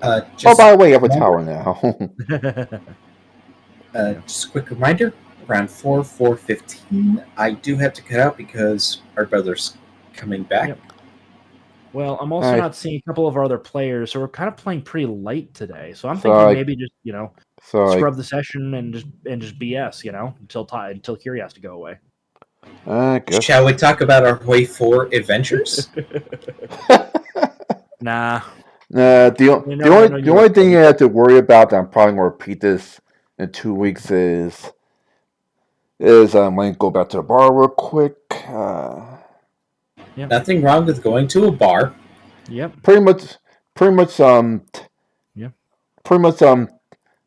Oh, Just by the way, you have a remember, tower now. Yeah. just a quick reminder, around 4:15, I do have to cut out because our brother's coming back. Yep. Well, I'm also Alright, not seeing a couple of our other players, so we're kind of playing pretty light today. So I'm thinking so maybe just so scrub the session and just BS, until Kiri has to go away. I guess. Shall we talk about our Way 4 adventures? Nah, The I know the you like only thing playing. you have to worry about, I'm probably gonna repeat this in 2 weeks, is let me go back to the bar real quick. Yep. Nothing wrong with going to a bar. Yep. Pretty much, pretty much, Yep. pretty much,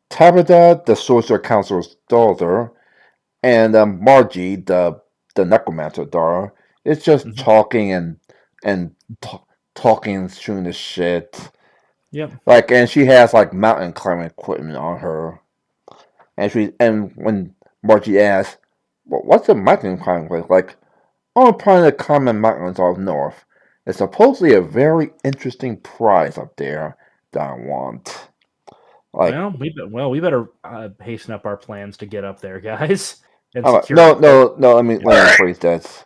Tabitha, the Sorcerer Council's daughter, and Margie, the Necromancer daughter, it's just Hmm. talking and t- talking and shooting the shit. Yep. Like, and she has like mountain climbing equipment on her. And when Margie asks, "What's a mountain climbing place?" Like, "Oh, probably the common mountains up north. It's supposedly a very interesting prize up there that I want." Like, We better hasten up our plans to get up there, guys, and I'm like, secure it. no, no, no. Yeah. Let me rephrase that.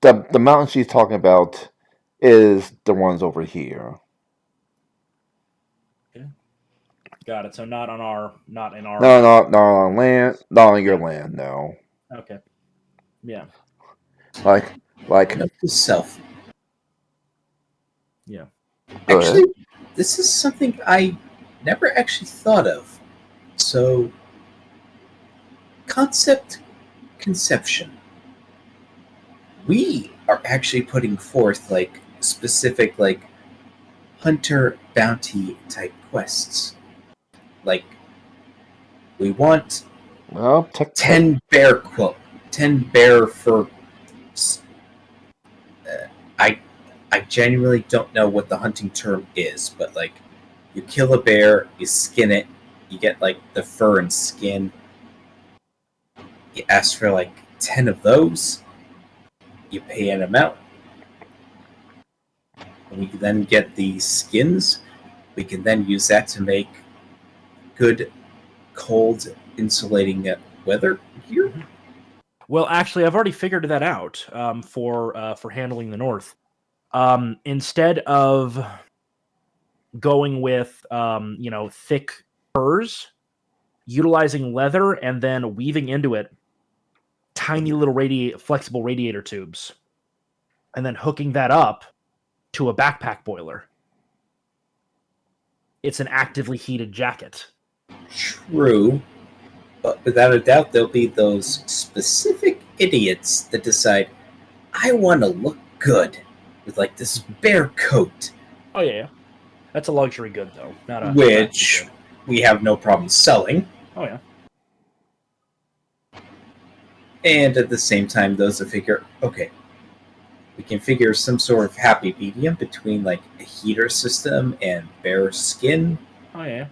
The mountain she's talking about is the ones over here. Okay. Got it. So not in our No, land. not on land, not on your Yeah. land. No, Okay. Yeah. like, like, Note to self. Yeah. go ahead. Actually, this is something I never actually thought of. So, concept conception. We are actually putting forth like specific like hunter bounty type quests. Like we want Well, 10 bear fur. I I genuinely don't know what the hunting term is, but like you kill a bear, you skin it, you get like the fur and skin. You ask for like 10 of those, you pay an amount. We can then get the skins. We can then use that to make good cold insulating weather gear. Mhm. Well, actually, I've already figured that out for handling the North. Instead of going with thick furs, utilizing leather and then weaving into it tiny little flexible radiator tubes, and then hooking that up to a backpack boiler. It's an actively heated jacket. True, but without a doubt, there'll be those specific idiots that decide, I want to look good with like this bear coat, Oh yeah. That's a luxury good though, not a practical which good. we have no problem selling. Oh yeah. And at the same time, those that figure, okay, we can figure some sort of happy medium between like a heater system and bear skin. Oh yeah.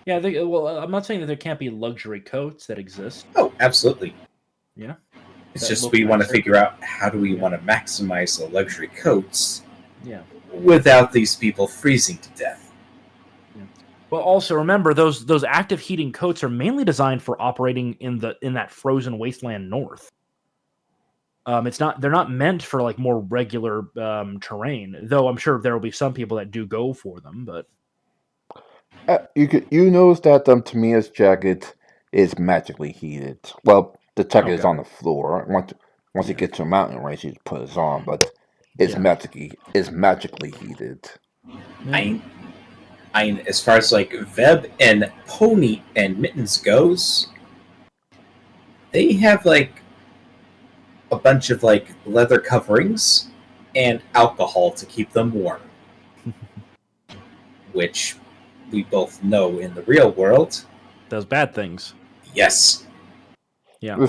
Yeah, well, I'm not saying that there can't be luxury coats that exist. Oh, absolutely. Yeah, It's that just look we want to nicer. figure out how do we Yeah, want to maximize the luxury coats yeah, without these people freezing to death. yeah. Well, also remember those active heating coats are mainly designed for operating in that frozen wasteland north. They're not meant for like more regular terrain. Though I'm sure there will be some people that do go for them. But you notice that Tamiya's jacket is magically heated. Well, the jacket is okay, on the floor. Once you yeah, get to a mountain range, you put it on, but yeah, it's magically heated. yeah. I, as far as like Veb and Pony and Mittens goes, they have like a bunch of like leather coverings and alcohol to keep them warm, which we both know in the real world. Those bad things. Yes. Yeah,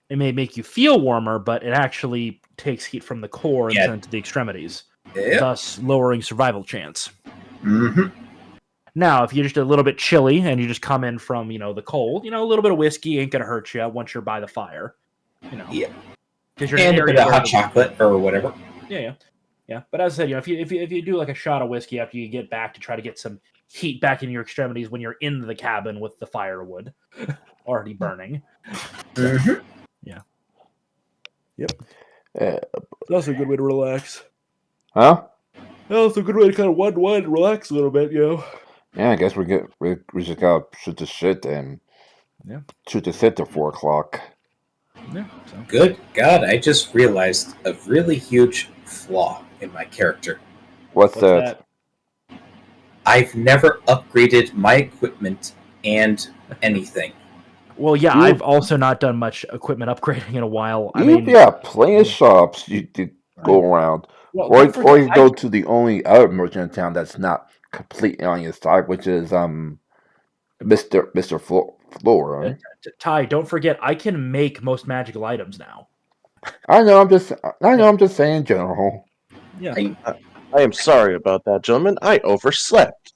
it may make you feel warmer, but it actually takes heat from the core and Yeah. sends it to the extremities, Yep. thus lowering survival chance. Mm-hmm. Now, if you're just a little bit chilly and you just come in from, the cold, a little bit of whiskey ain't gonna hurt you once you're by the fire, Yeah. because you're in an And a bit area of where hot chocolate or whatever. yeah, yeah. Yeah, but as I said, if you do like a shot of whiskey after you get back to try to get some heat back in your extremities when you're in the cabin with the firewood already burning. So, yeah. Yep. That's a good way to relax. Huh? That's a good way to kind of wind, relax a little bit, Yeah, I guess we just gotta shoot the shit and shoot the shit till 4 o'clock. Yeah. So. Good God, I just realized a really huge flaw in my character. What's that? I've never upgraded my equipment and anything. Well, yeah, I've also not done much equipment upgrading in a while. I mean, plenty of shops you go around. Well, Or don't forget, you go to the only other merchant in town that's not completely on your side, which is Mr. Flora. Ty, don't forget, I can make most magical items now. I know. I'm just saying in general. Yeah. I am sorry about that, gentlemen. I overslept.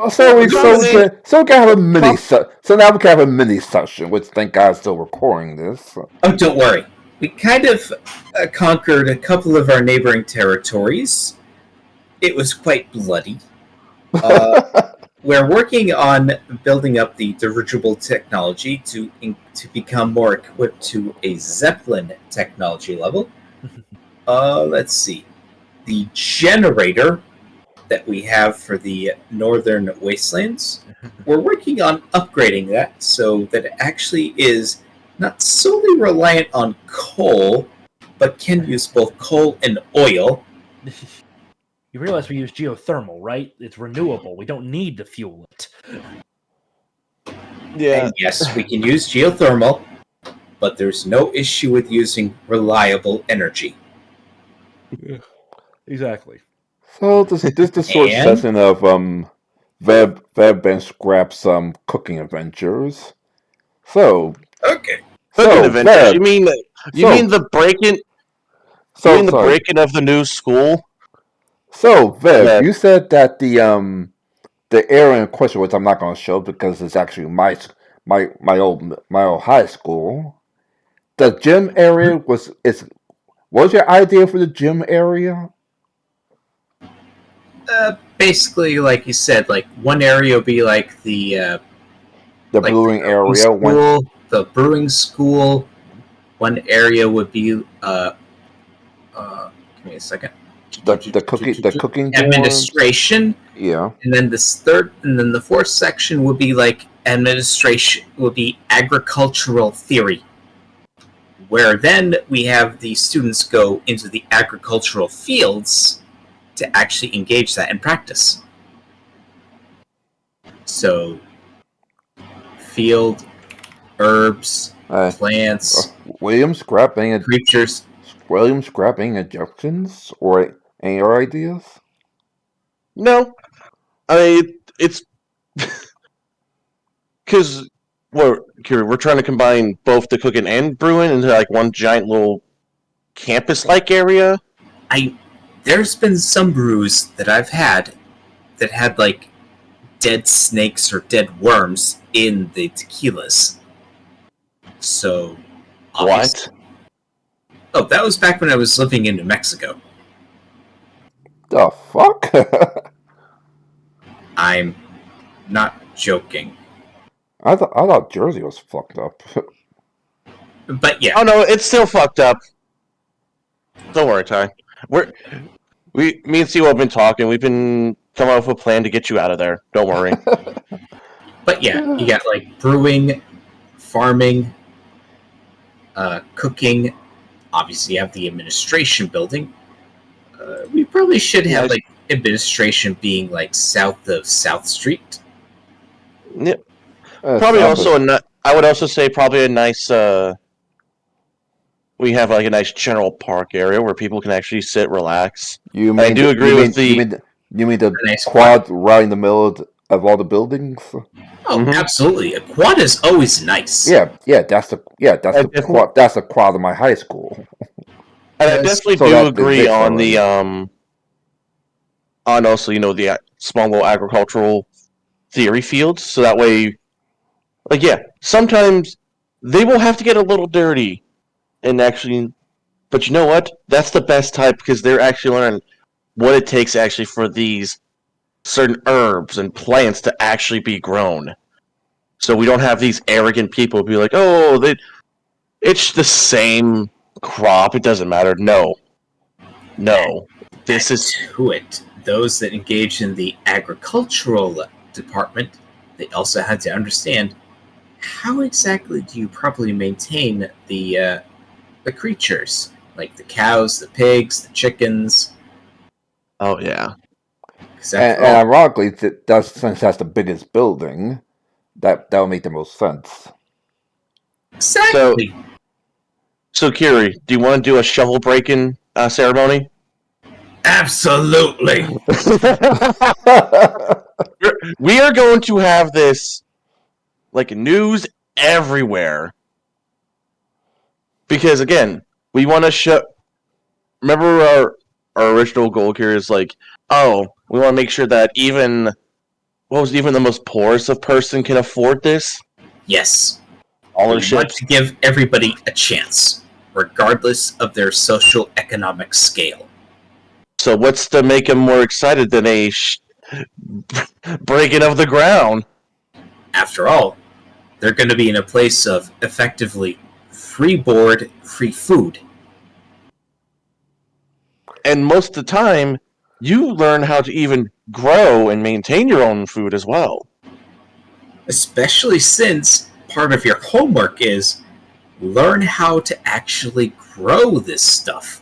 So we can have a mini so now we can have a mini session, which thank God is still recording this. Oh, don't worry. We kind of conquered a couple of our neighboring territories. It was quite bloody. We're working on building up the dirigible technology to become more equipped to a Zeppelin technology level. Let's see. The generator that we have for the northern wastelands, we're working on upgrading that so that it actually is not solely reliant on coal, but can use both coal and oil. You realize we use geothermal, right? It's renewable. We don't need to fuel it. Yeah. And yes, we can use geothermal, but there's no issue with using reliable energy. Exactly. So this the short session of Web and Scrap's cooking adventures. So okay, cooking adventures. You mean the break-in? So you mean the break-in of the new school? So Viv, you said that the area in question, which I'm not going to show because it's actually my old high school. The gym area was your idea for the gym area? Basically, like you said, like one area would be like the brewing area. School, the brewing school. One area would be give me a second. The cooking administration. Yeah. And then the fourth section would be like administration, would be agricultural theory, where then we have the students go into the agricultural fields to actually engage that in practice. So, field, herbs, plants, William scrapping creatures. William scrapping objections or any other ideas? No, I mean it's because we're trying to combine both the cooking and brewing into like one giant little campus-like area. There's been some brews that I've had that had like dead snakes or dead worms in the tequilas. So what? Oh, that was back when I was living in New Mexico. The fuck? I'm not joking. I thought Jersey was fucked up. But yeah. Oh no, it's still fucked up. Don't worry, Ty. Me and Steve have been talking. We've been coming up with a plan to get you out of there. Don't worry. But yeah, you got like brewing, farming, cooking. Obviously, you have the administration building. We probably should have like administration being like south of South Street. Yep. Probably also I would also say probably a nice. We have like a nice general park area where people can actually sit, relax. I do agree with the. You mean the nice quad right in the middle of all the buildings? Oh, absolutely! A quad is always nice. Yeah, that's the quad of my high school. And I definitely do agree on the on also the small little agricultural theory fields. So that way, like sometimes they will have to get a little dirty and actually But you know what? That's the best type because they're actually learning what it takes actually for these certain herbs and plants to actually be grown. So we don't have these arrogant people be like, "Oh, it's the same crop. It doesn't matter." No, this is to it. Those that engage in the agricultural department, they also had to understand how exactly do you properly maintain the creatures, like the cows, the pigs, the chickens. Oh yeah. And ironically, since that's the biggest building, that would make the most sense. Exactly. So Kiri, do you want to do a shovel breaking ceremony? Absolutely. We are going to have this like news everywhere because again, we want to show. Remember our original goal here is like, oh, we want to make sure that even the most poorest of person can afford this. Yes. Scholarships. We want to give everybody a chance, regardless of their social economic scale. So what's to make them more excited than a breaking of the ground? After all, they're going to be in a place of effectively free board, free food. And most of the time, you learn how to even grow and maintain your own food as well. Especially since part of your homework is learn how to actually grow this stuff.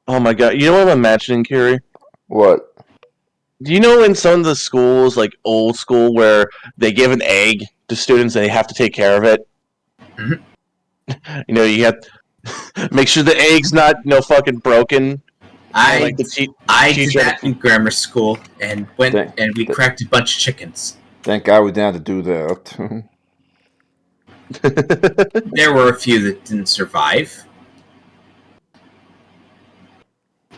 Oh my god, you know what I'm imagining, Kiri? What? Do you know in some of the schools, like old school, where they give an egg to students and they have to take care of it? Mhm. You know, you have to make sure the egg's not, fucking broken. I did that in grammar school and we cracked a bunch of chickens. Thank God we didn't have to do that. There were a few that didn't survive,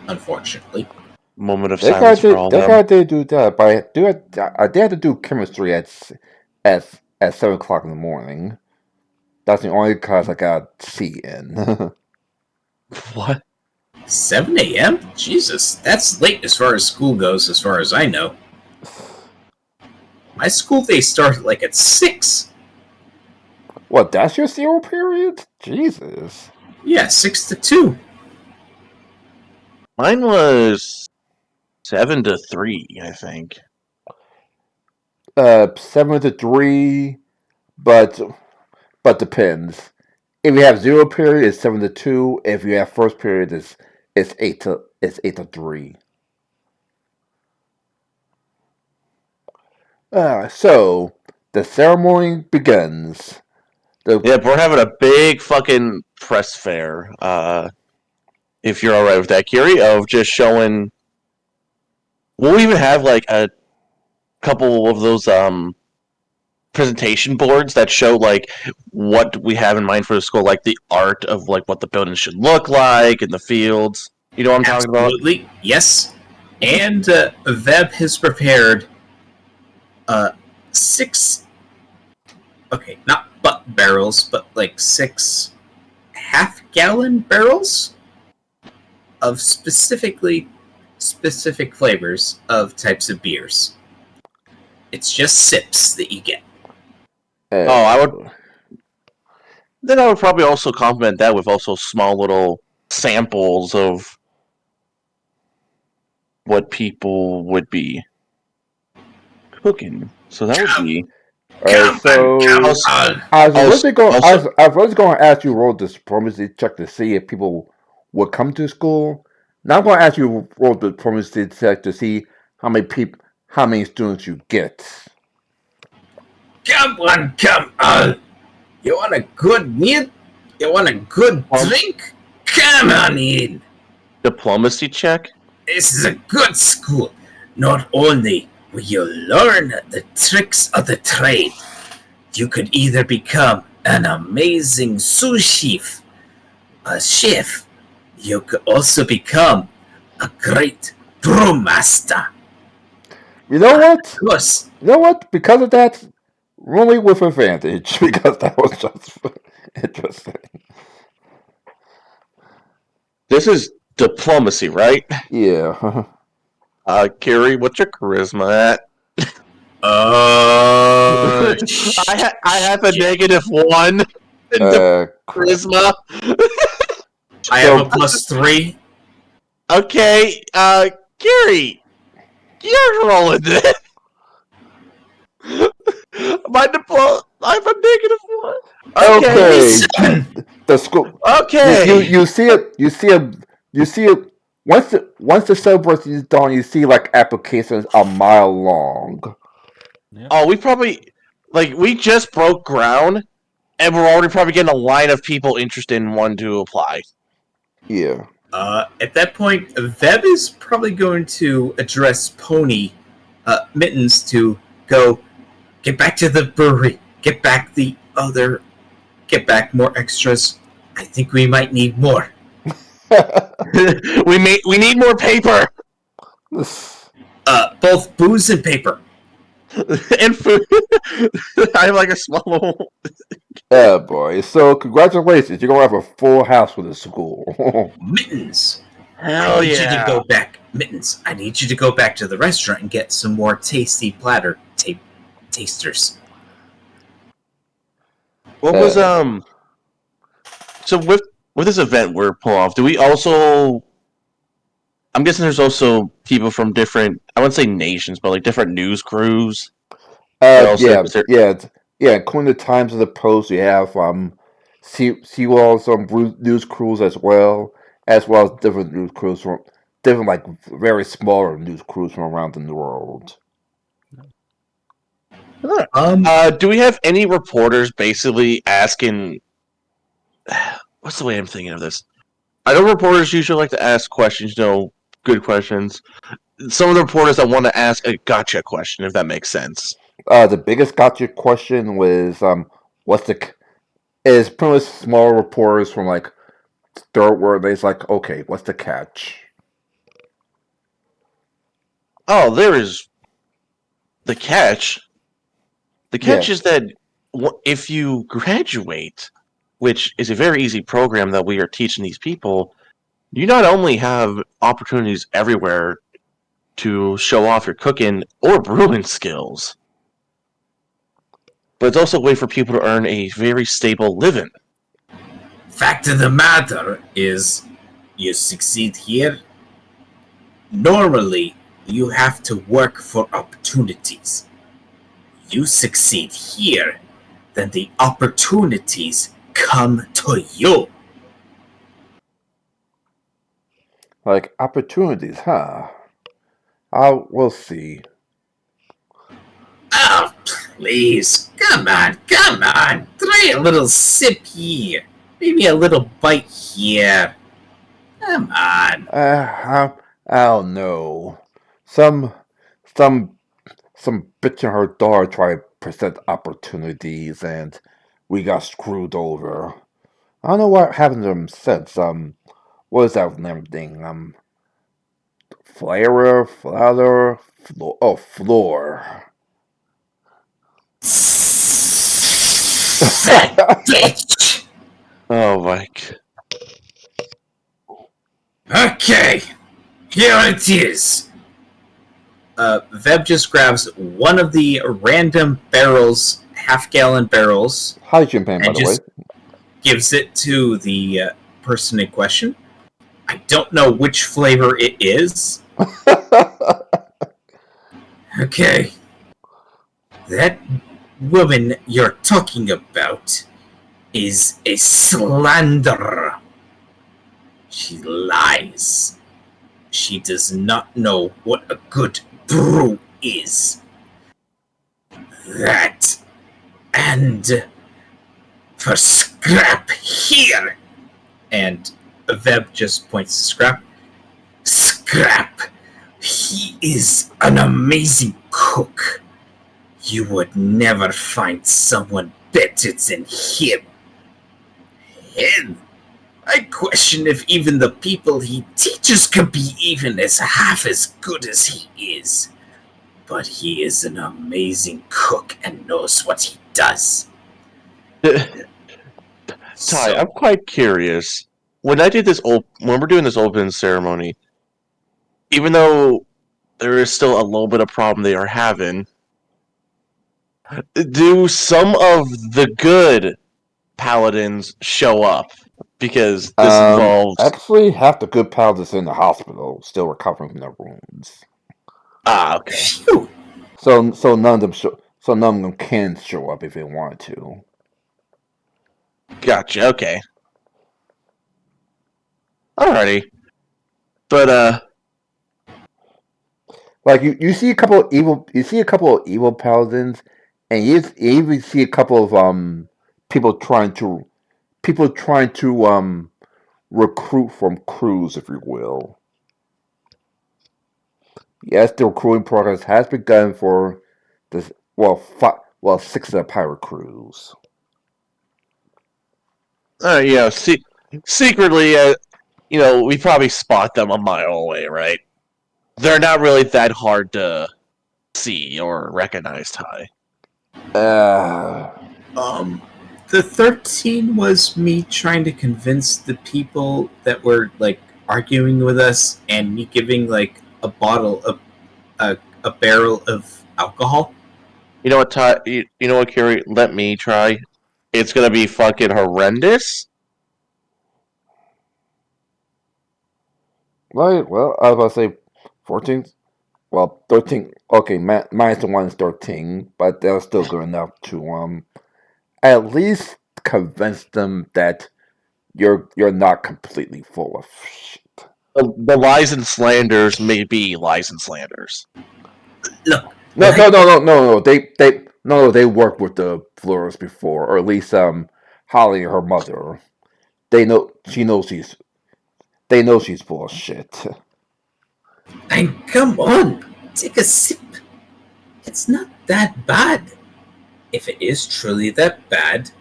unfortunately. Moment of silence for all They them. got to do that, but they had to do chemistry at 7 o'clock in the morning. That's the only class I got C in. What? 7 a.m.? Jesus, that's late as far as school goes, as far as I know. My school day started like at 6. What, that's your zero period? Jesus. Yeah, 6 to 2. Mine was 7 to 3, I think. 7 to 3, but depends. If you have zero period, it's 7 to 2. If you have first period, it's 8 to 3. So the ceremony begins. Yep, we're having a big fucking press fair. If you're alright with that, Kiri, of just showing. We'll even have like a couple of those presentation boards that show like what we have in mind for the school, like the art of like what the building should look like and the fields. You know what I'm talking about? Absolutely, yes. And Veb has prepared 6, okay, not butt barrels, but like 6 half-gallon barrels of specific flavors of types of beers. It's just sips that you get. I would. Then I would probably also complement that with also small little samples of what people would be cooking. So that would be. Alright, so I was going to ask you to roll diplomacy check to see if people would come to school. Now I'm going to ask you to roll diplomacy check to see how many students you get. Come on. You want a good meal? You want a good drink? Come on in. Diplomacy check? This is a good school. Not only will you learn the tricks of the trade, you could either become an amazing sous chef, a chef. You could also become a great brewmaster. You know what? Of course. You know what? Because of that, rolling with advantage because that was just interesting. This is diplomacy, right? Yeah. Carrie, what's your charisma at? I have a -1 in Crap. charisma. I have a +3. Okay, Carrie, you're rolling this. I have a -1. Okay. Okay. The school. Okay. You see it. You see it. Once the celebration is done, you see like applications a mile long. Oh, we just broke ground, and we're already probably getting a line of people interested in wanting to apply. Yeah. At that point, Veb is probably going to address Pony Mittens to go get back to the brewery, get back more extras. I think we might need more. we need more paper Both booze and paper. and food. I have like a small. Yeah, boy. So congratulations, you're gonna have a full house for the school. Mittens. Hell I need you to yeah! go back. Mittens, I need you to go back to the restaurant and get some more tasty platter tasters. What was So with this event we're pulling off, do we also? I'm guessing there's also people from different. I wouldn't say nations, but like different news crews. Yeah, yeah. Including the Times of the Post, you have Seawall, some news crews as well as different news crews from different like very smaller news crews from around the world. Do we have any reporters basically asking? What's the way I'm thinking of this? I know reporters usually like to ask questions, good questions. Some of the reporters that want to ask a gotcha question, if that makes sense. The biggest gotcha question was what's the is pretty much small reporters from like third world. They's like, okay, what's the catch? Oh, there is the catch. The catch is that if you graduate, which is a very easy program that we are teaching these people, you not only have opportunities everywhere to show off your cooking or brewing skills, but it's also a way for people to earn a very stable living. Fact of the matter is, you succeed here. Normally, you have to work for opportunities. You succeed here, then the opportunities come to you. Like opportunities, huh? We'll see. Oh, please. Come on. Try a little sip here. Maybe a little bite here. Come on. I don't know. Some some bitch and her daughter tried to present opportunities, and we got screwed over. I don't know what happened to them since. What is that name thing? Floor. Oh, Floor. Fat bitch. Oh, Mike. Okay. Here it is. Veb just grabs one of the random barrels, half-gallon barrels, Hi, Champagne, by and the way. just gives it to the person in question. I don't know which flavor it is. Okay. That woman you're talking about is a slanderer. She lies. She does not know what a good brew is. That and for Scrap here. And Veb just points to Scrap. Scrap, he is an amazing cook. You would never find someone better than him. Hell, I question if even the people he teaches could be even as half as good as he is. But he is an amazing cook and knows what he does. Ty, I'm quite curious. when I did this when we're doing this open ceremony, even though there is still a little bit of problem they are having, do some of the good paladins show up? Because this involves Actually, half the good paladins in the hospital still recovering from their wounds. okay. Phew. So none of them so none of them can show up if they wanted to. Gotcha, okay. Alrighty. But Like you see a couple of evil paladins, and you even see a couple of people trying to recruit from crews, if you will. Yes, the recruiting process has begun for this. Well, 6 of the pirate crews. yeah, secretly we probably spot them a mile away, right? They're not really that hard to see or recognize, Ty. Uh, The 13 was me trying to convince the people that were like arguing with us, and me giving like a bottle of a barrel of alcohol. You know what, Ty? You know what, Carrie? Let me try. It's gonna be fucking horrendous. right. Well, I was about to say 14. Well, 13. Okay, minus the 1 is 13, but they're still good enough to at least convince them that you're not completely full of shit. The lies and slanders may be lies and slanders. Look, No, when no, I no, no, no, no. They worked with the Fleurs before, or at least Holly, her mother. They know she knows she's. They know she's full of shit. and come on, take a sip. It's not that bad. If it is truly that bad,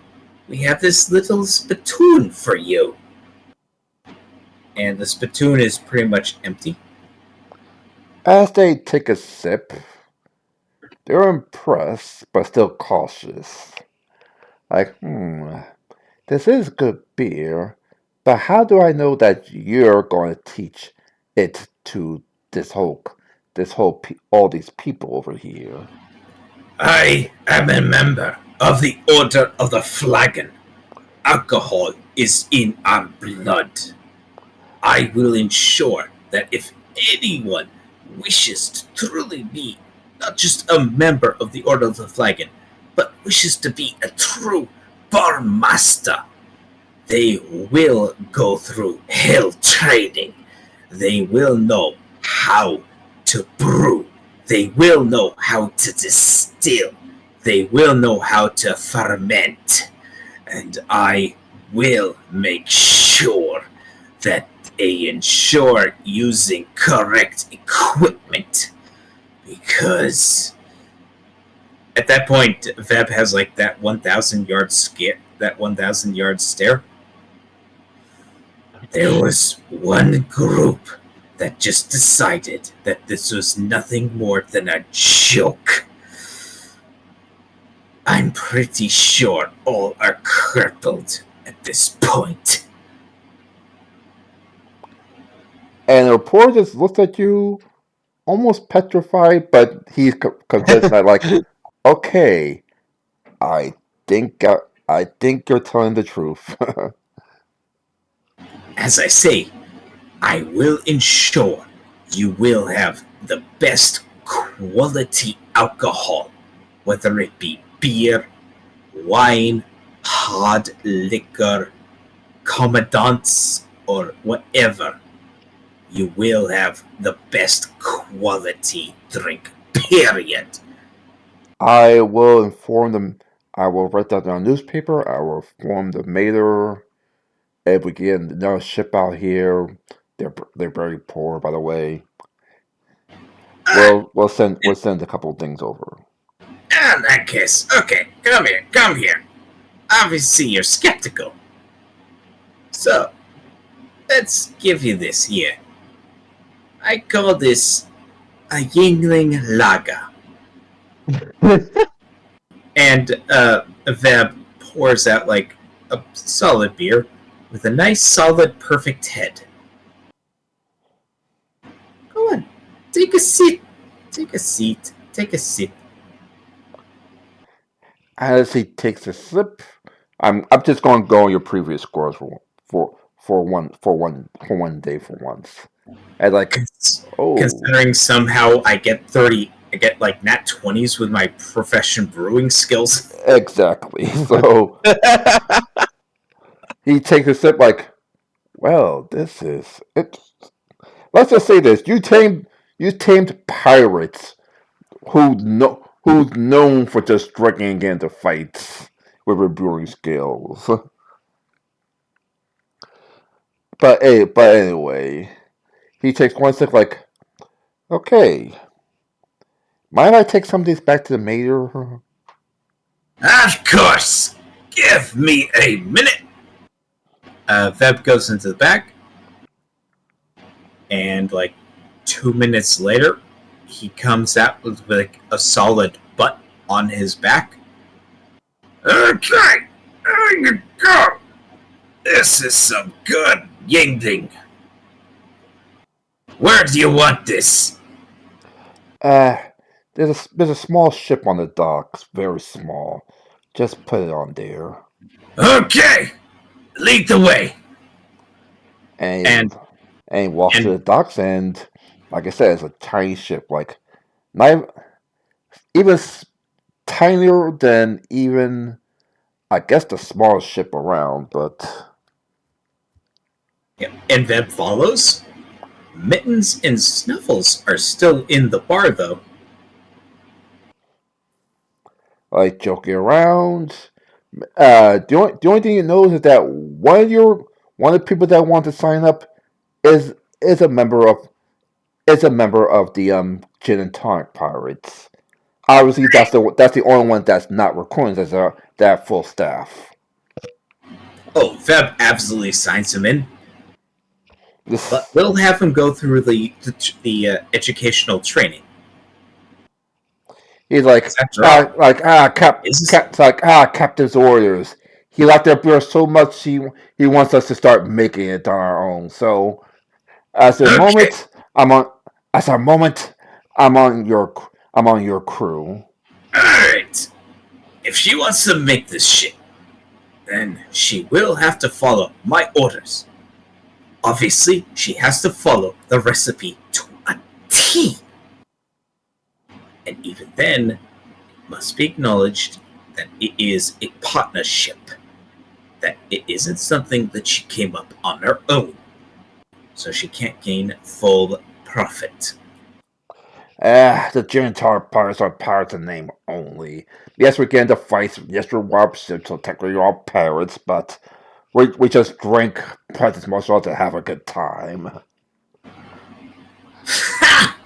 we have this little spittoon for you. And the spittoon is pretty much empty. As they take a sip, they're impressed, but still cautious. Like, this is good beer, but how do I know that you're going to teach it to all these people over here? I am a member of the Order of the Flagon. Alcohol is in our blood. I will ensure that if anyone wishes to truly be not just a member of the Order of the Flagon, but wishes to be a true bar master, they will go through hell training. They will know how to brew. They will know how to distill. They will know how to ferment. And I will make sure that they ensure using correct equipment. Because at that point, Veb has like that 1,000-yard scare, that 1,000-yard stare. There was one group that just decided that this was nothing more than a joke. I'm pretty sure all are crippled at this point. And the reporter just looks at you, almost petrified, but he's convinced that, like, okay, I I think you're telling the truth. As I say, I will ensure you will have the best quality alcohol, whether it be beer, wine, hard liquor, commandants, or whatever. You will have the best quality drink, period. I will inform them. I will write that on newspaper. I will inform the mayor. If we get another ship out here, they're very poor, by the way. Ah, We'll send a couple of things over. in that case, okay, come here. Obviously, you're skeptical. So, let's give you this here. I call this a Yingling Lager. And Veb pours out like a solid beer, with a nice, solid, perfect head. Go on, take a seat. Take a seat. Take a seat. As he takes a sip, I'm just going to go on your previous scores for one day for once. And like, oh, Considering somehow I get 30, I get like nat 20s with my profession brewing skills. exactly. So he takes a sip, like, well, this is it. Let's just say this: you tamed pirates who's known for just drinking into fights with their brewing skills. But anyway, he takes one sip, like, okay, might I take some of these back to the mayor? Of course! Give me a minute! Veb goes into the back, and like 2 minutes later, he comes out with like a solid butt on his back. Okay, there you go. This is some good yingling. Where do you want this? Uh, there's a small ship on the docks, very small. Just put it on there. Okay, lead the way. And And and he walks to and the docks, and like I said, it's a tiny ship, like not even tinier than even I guess the smallest ship around, but and Veb follows. Mittens and Snuffles are still in the bar though. like joking around. The only thing you know is that one of the people that want to sign up is is a member of the Gin and Tonic Pirates. Obviously, that's the only one that's not recording. That's that full staff. Oh, Veb absolutely signs him in, but This we'll have him go through the educational training. he's like After all, is captain's orders. He liked their beer so much he wants us to start making it on our own. So as a okay. moment, I'm on as a moment I'm on your crew. All right. If she wants to make this shit, then she will have to follow my orders. Obviously, she has to follow the recipe to a T. And even then, it must be acknowledged that it is a partnership. That it isn't something that she came up on her own. So she can't gain full profit. The Genitar pirates are pirates in name only. Yes, we get into fights. Yes, we're warp ships, so technically we're all pirates, but we just drink presents most of to have a good time. Ha!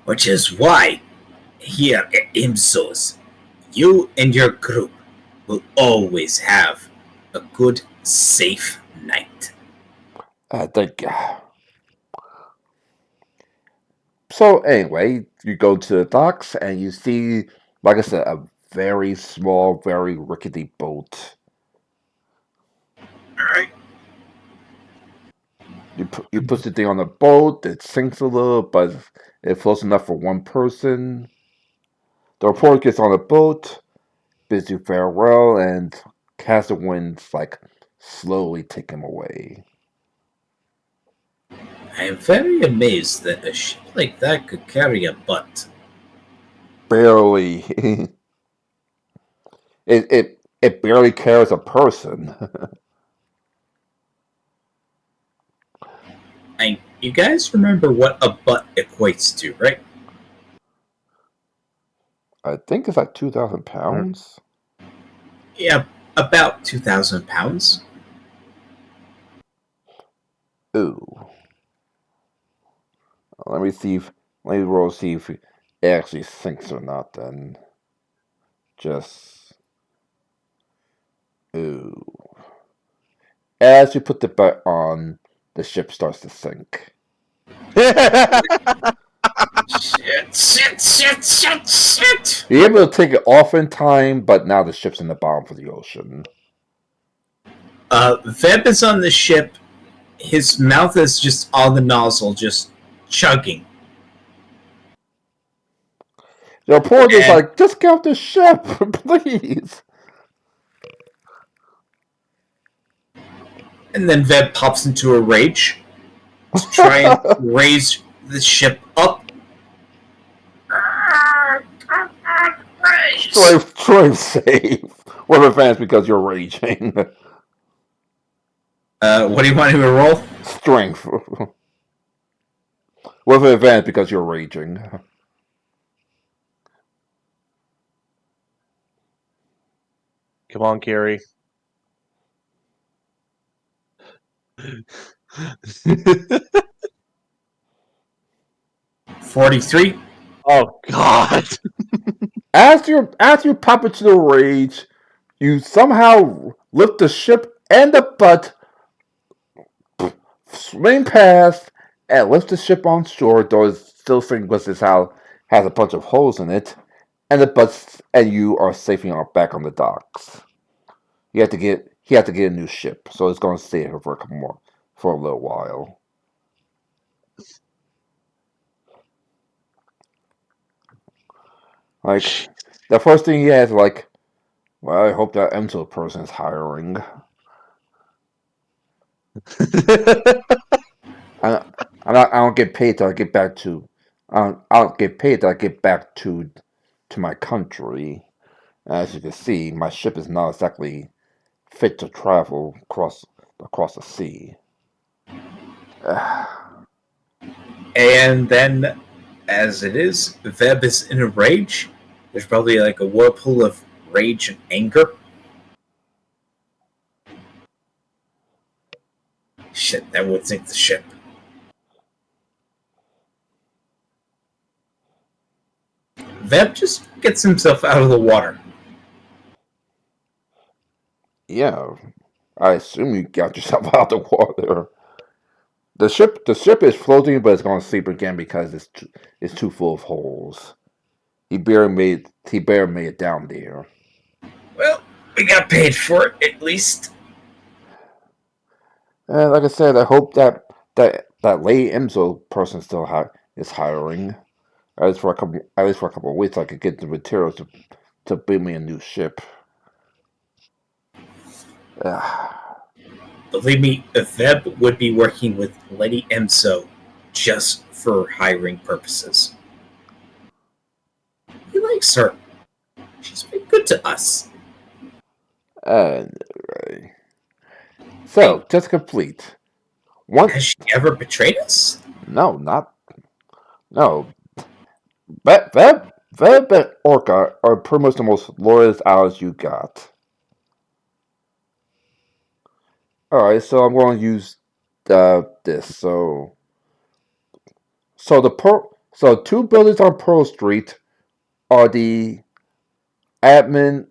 Which is why, here at IMSOS, you and your group will always have a good, safe night. I think. So anyway, you go to the docks and you see, like I said, a very small, very rickety boat. Alright? You put the thing on the boat. It sinks a little, but it floats enough for one person. The reporter gets on the boat, bids you farewell, and cast the winds like slowly take him away. I am very amazed that a ship like that could carry a butt. Barely. it barely carries a person. You guys remember what a butt equates to, right? I think it's like 2,000 pounds. Yeah, about 2,000 pounds. Ooh. Let me see if let me roll see if it actually sinks or not. Then just ooh. As you put the bet on, the ship starts to sink. Shit. You're able to take it off in time, but now the ship's in the bottom of the ocean. Veb is on the ship. His mouth is just on the nozzle, just chugging. The port is And- like, just get off the ship, please. And then Veb pops into a rage to try and raise the ship up. Strength save. With advance because you're raging. What do you want him to roll? Strength. With advance because you're raging. Come on, Carrie. 43. Oh God! As you pop into the rage, you somehow lift the ship and the butt, swing past, and lift the ship on shore. Though it's still saying this has a bunch of holes in it, and the butt and you are safely back on the docks. He had to get a new ship, so it's going to stay here for a little while. Like the first thing he has, like, well, I hope that Enzo person is hiring. I don't get paid till I get back to. I don't get paid till I get back to my country. As you can see, my ship is not exactly fit to travel across the sea. And then, as it is, Veb is in a rage. There's probably like a whirlpool of rage and anger. Shit, that would sink the ship. Veb just gets himself out of the water. Yeah, I assume you got yourself out of the water. The ship is floating, but it's going to sleep again because it's too full of holes. He barely made it down there. Well, we got paid for it, at least. And like I said, I hope that Lady Emzo person still is hiring. At least for a couple of weeks, I could get the materials to build me a new ship. Believe me, Veb would be working with Lady Emso just for hiring purposes. He likes her. She's been good to us. Anyway. So, just complete. Has she ever betrayed us? No, no. Veb and Orca are pretty much the most loyal allies you got. Alright, so I'm going to use this. So two buildings on Pearl Street are the admin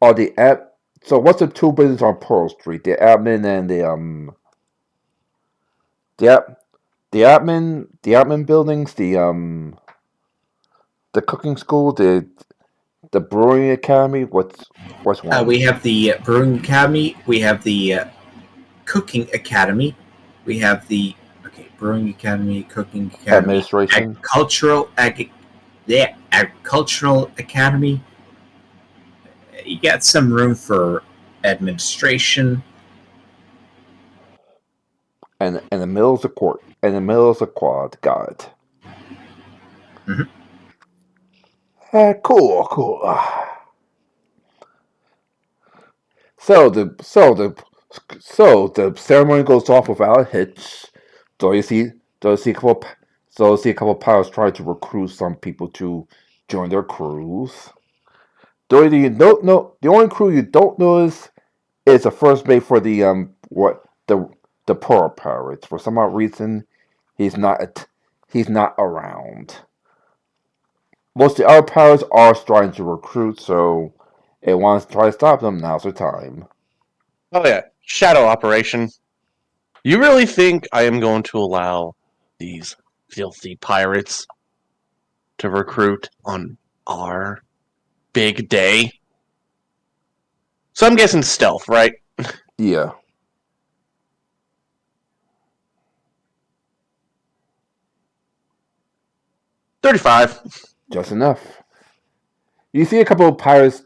are the app. So what's the two buildings on Pearl Street? The admin and the admin buildings, the cooking school, the brewing academy. What's one? We have the Brewing Academy. We have the Cooking Academy. We have the Brewing Academy, Cooking Academy, Administration. Agricultural Academy. You got some room for administration. And the middle is a court. And the middle is a quad. Got it. Mhm. Cool. So the ceremony goes off without a hitch. So you see a couple pilots try to recruit some people to join their crews. The only crew you don't notice is the first mate for the Pearl Pirates. For some odd reason, he's not around. Most of the other pirates are trying to recruit, so it wants to try to stop them. Now's the time. Oh yeah, shadow operation. You really think I am going to allow these filthy pirates to recruit on our big day? So I'm guessing stealth, right? Yeah. 35. Just enough. You see a couple of pirates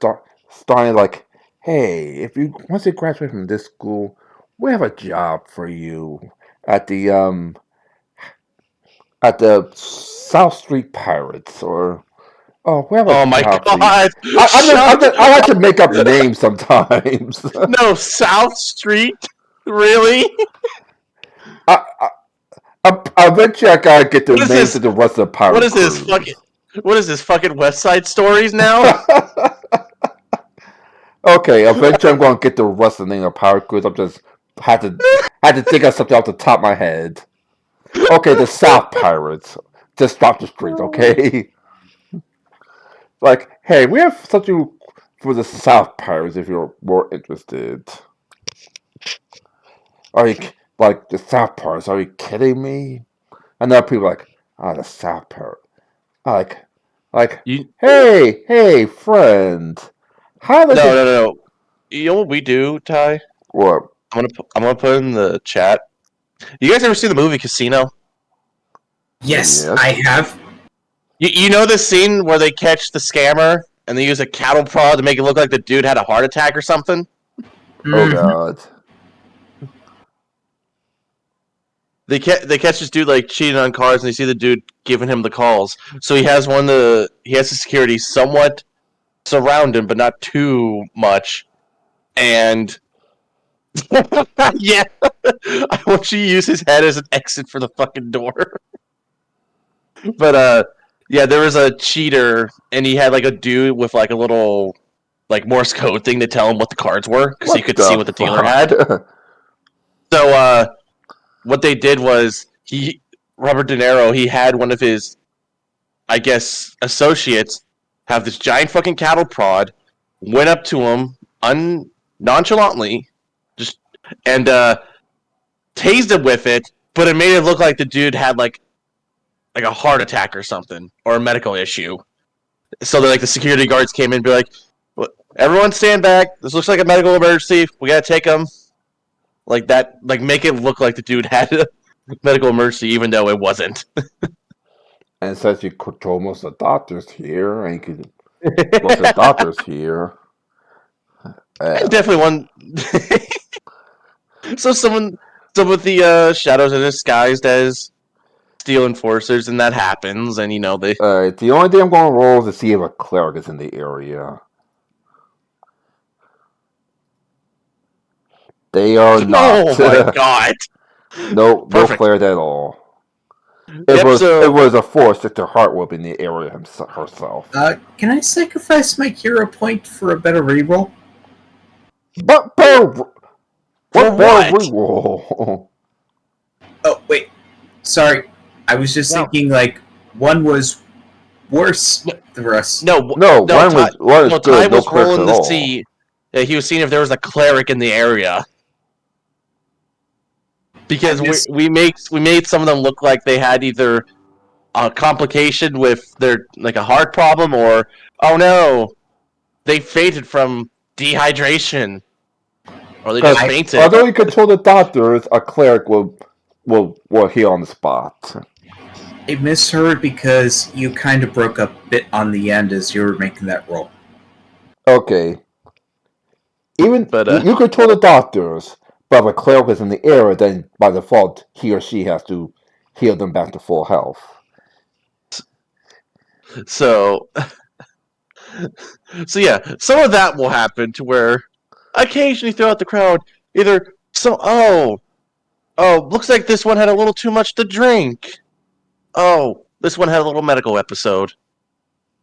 starting like, hey, if you once you graduate from this school, we have a job for you at the South Street Pirates, or we have a Oh my job for you. god! I like to make up names sometimes. No, South Street? Really? I, eventually, I gotta get the What is names this? of the rest of the What pirate is this crews. fucking? What is this fucking West Side Stories now? Okay, eventually I'm gonna get the rest of the name of pirate crews. I'm just had to think of something off the top of my head. Okay, the South Pirates. Just stop the street, okay? Like, hey, we have something for the South Pirates if you're more interested. Are you like the South Pirates? Are you kidding me? And then people are like, the South Pirate. Like, like, You hey, friend. How does no it? no no no. You know what we do, Ty? What? I'm gonna put in the chat. You guys ever see the movie Casino? Yes, Yes. I have. You know the scene where they catch the scammer and they use a cattle prod to make it look like the dude had a heart attack or something? Oh Mhm. God. They catch this dude like cheating on cards, and they see the dude giving him the calls. So he has he has the security somewhat surround him, but not too much. And yeah, I want you to use his head as an exit for the fucking door. But yeah, there was a cheater, and he had like a dude with like a little like Morse code thing to tell him what the cards were because he What could see the what the dealer had. fuck? So what they did was Robert De Niro, he had one of his, I guess, associates have this giant fucking cattle prod, went up to him nonchalantly, just and tased him with it, but it made it look like the dude had like a heart attack or something or a medical issue. So that like the security guards came in and be like, "Everyone stand back. This looks like a medical emergency. We gotta take him." Like that, like make it look like the dude had a medical emergency, even though it wasn't. And since you control most of the doctors here, and you could most of the doctors here. Definitely one. So some of the shadows are disguised as steel enforcers, and that happens, and they. The only thing I'm going to roll is to see if a cleric is in the area. They are not. Oh my god! No Perfect. cleric at all. Yep. It So was a force to Heartwhip in the area herself. Can I sacrifice my hero point for a better reroll? But for what better what? reroll? Oh, wait. Sorry. I was just No. thinking, like, one was worse than the rest. No, No, no. one is No, Ty good. No was clerics rolling at to all. see. He was seeing if there was a cleric in the area because we made some of them look like they had either a complication with their like a heart problem or oh no, they fainted from dehydration or they just Because fainted. although you control the doctors, a cleric will heal on the spot. I misheard because you kind of broke up a bit on the end as you were making that roll. Okay. Even But you control the doctors, but if a cleric is in the area, then by default he or she has to heal them back to full health. so so yeah, some of that will happen to where occasionally throughout the crowd either looks like this one had a little too much to drink. Oh, this one had a little medical episode.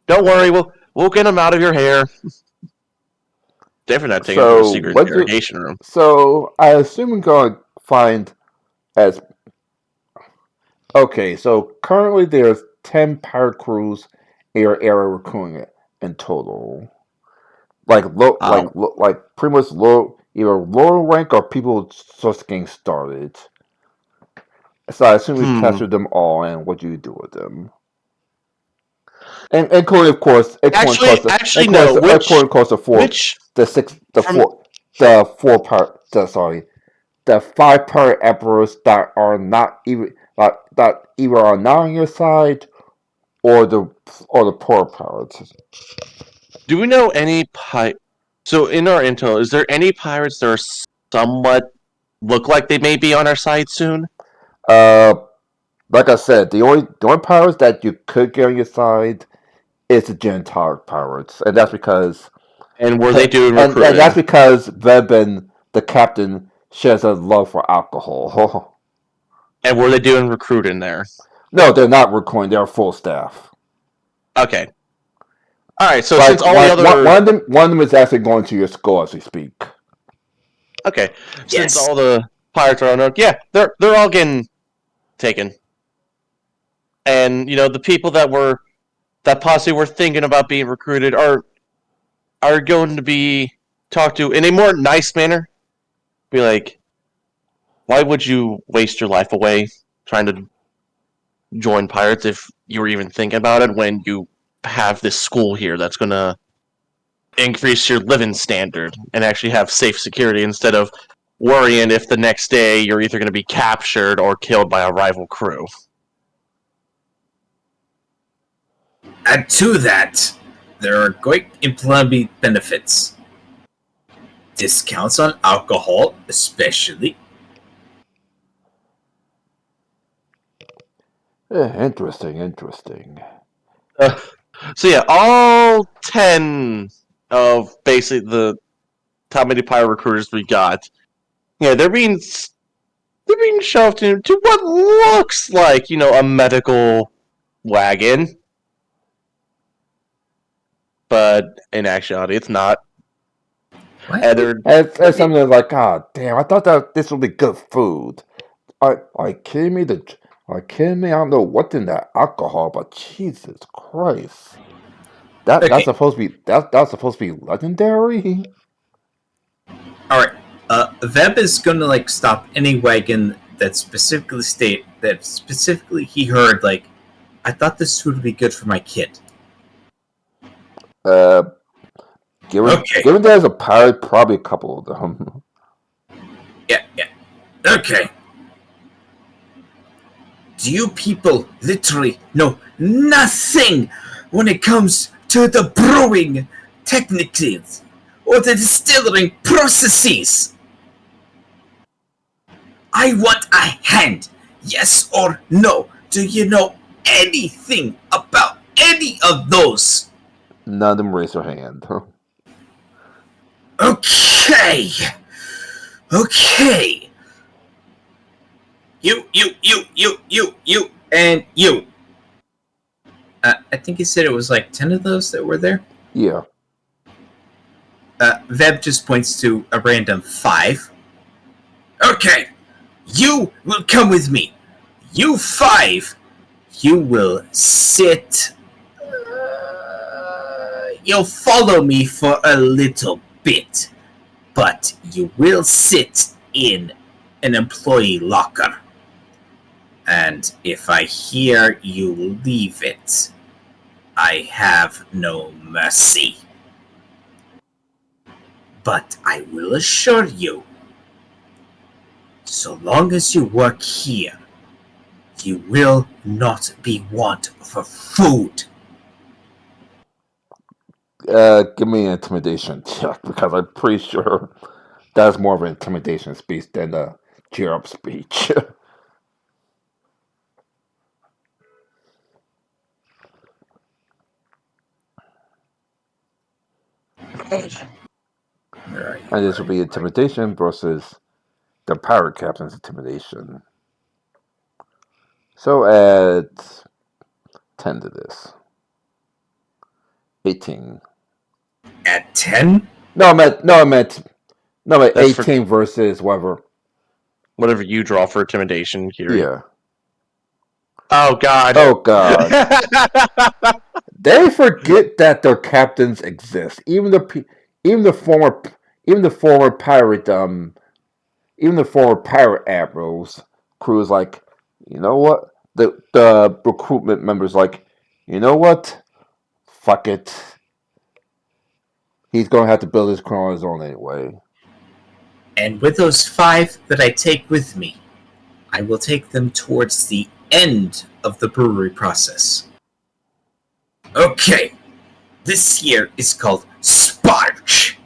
Don't worry, we'll get him out of your hair. Definitely not taking him to a So secret interrogation room. So I assume we're going to find as okay. So currently there's 10 pirate crews in your area recruiting in total. Like like pretty much low, either lower rank or people just getting started. So I assume we Hmm. captured them all, and what do you do with them? And including, of course, Actually, no. including, of course, Which from the 5 pirate emperors that are not even that either are not on your side or the poor pirates. Do we know any So in our intel, is there any pirates that are somewhat look like they may be on our side soon? Uh, like I said, the only pirates that you could get on your side is the Gentile pirates, and that's because And were they doing and recruiting? that's because Vebin, the captain, shares a love for alcohol. And were they doing recruiting there? No, they're not recording. They're full staff. Okay. All right. So since Like all the other one of them is actually going to your school as we speak. okay, since Yes. all the pirates are unknown, yeah, they're all getting taken. And the people that possibly were thinking about being recruited are going to be talked to in a more nice manner. Be like, why would you waste your life away trying to join pirates if you were even thinking about it when you have this school here that's going to increase your living standard and actually have safe security instead of worrying if the next day you're either going to be captured or killed by a rival crew. Add to that, there are great employment benefits. Discounts on alcohol, especially. Interesting. Uh, so yeah, all 10 of basically the how many pirate recruiters we got, yeah, they're being shoved into what looks like a medical wagon, but in actuality, it's not. What? And they're It's something like, God damn! I thought that this would be good food. Are you kidding me? Are you kidding me? I don't know what's in that alcohol, but Jesus Christ, that's Okay, supposed to be that's supposed to be legendary. alright. Veb is gonna stop any wagon that specifically he heard I thought this food would be good for my kid. Uh, given Okay. given there's a pirate, probably a couple of them. Yeah, yeah. Okay. Do you people literally know nothing when it comes to the brewing techniques or the distilling processes? I want a hand. Yes or no? Do you know anything about any of those? None of them raise their hand. Okay. Okay. You, and you. I think he said it was 10 of those that were there. Yeah. Veb just points to a random 5. Okay. You will come with me. You 5. You will sit. You'll follow me for a little bit. But you will sit in an employee locker. And if I hear you leave it, I have no mercy. But I will assure you, so long as you work here, you will not be want for food. Give me an intimidation check because I'm pretty sure that's more of an intimidation speech than a cheer up speech. And this will be intimidation versus the pirate captain's intimidation. So add 10 to this. 18. At 10? No, I meant That's for 18 versus whatever. whatever you draw for intimidation, Kiri. Yeah. Oh God. Oh God. They forget that their captains exist. Even the former pirate even the former pirate admirals crew is like, you know what? The recruitment members like, you know what? Fuck it. He's gonna have to build his crew on his own anyway. And with those 5 that I take with me, I will take them towards the end of the brewery process. Okay, this here is called sparge.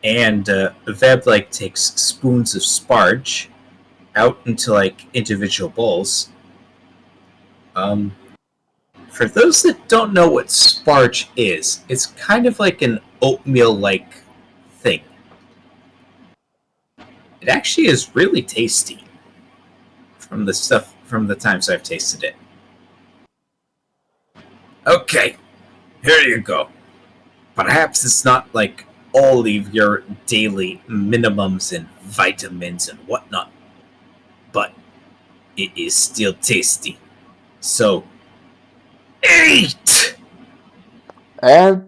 And Veb like takes spoons of sparge out into like individual bowls. Um, for those that don't know what sparge is, it's kind of like an oatmeal-like thing. It actually is really tasty from the times I've tasted it. Okay, here you go. Perhaps it's not like all of your daily minimums and vitamins and whatnot, but it is still tasty. So, eat! And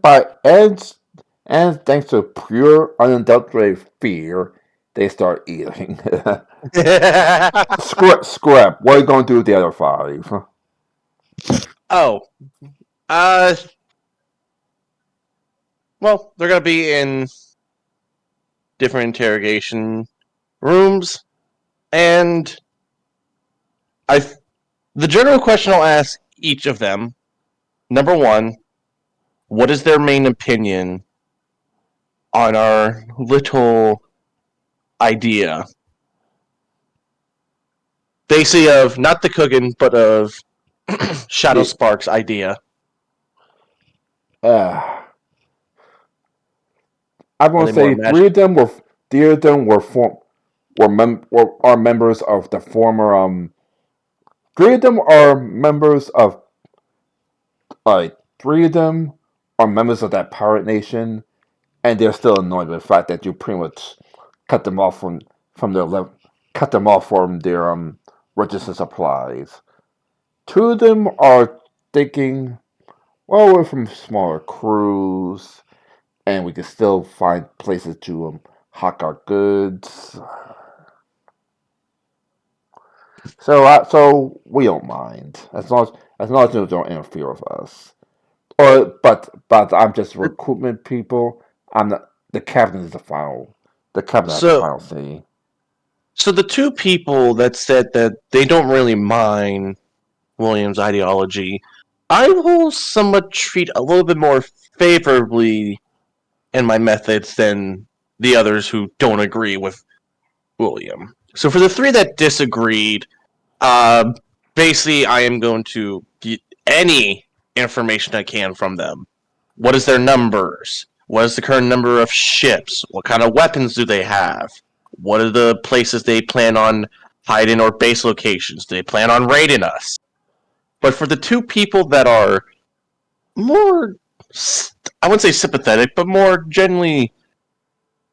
and thanks to pure unadulterated fear, they start eating. Scrap. What are you going to do with the other five? Oh, uh, well, they're gonna be in different interrogation rooms, and I. The general question I'll ask each of them: number one, what is their main opinion on our little idea? Basically, of not the cooking, but of Shadow The, Spark's idea. uh, I'm Are going they to more say magic? three of them are members of the former. Three of them are members of. Three of them are members of that pirate nation, and they're still annoyed with the fact that you pretty much cut them off from their cut them off from their registered supplies. Two of them are thinking, well, we're from smaller crews, and we can still find places to hawk our goods. So we don't mind as long as you don't interfere with us. Or but I'm just recruitment people. I'm not the captain is the final. The captain has the So, final say. so the two people that said that they don't really mind William's ideology, I will somewhat treat a little bit more favorably in my methods than the others who don't agree with William. So for the three that disagreed, uh, basically I am going to get any information I can from them. What is their numbers? What is the current number of ships? What kind of weapons do they have? What are the places they plan on hiding or base locations? Do they plan on raiding us? But for the two people that are more, I wouldn't say sympathetic, but more generally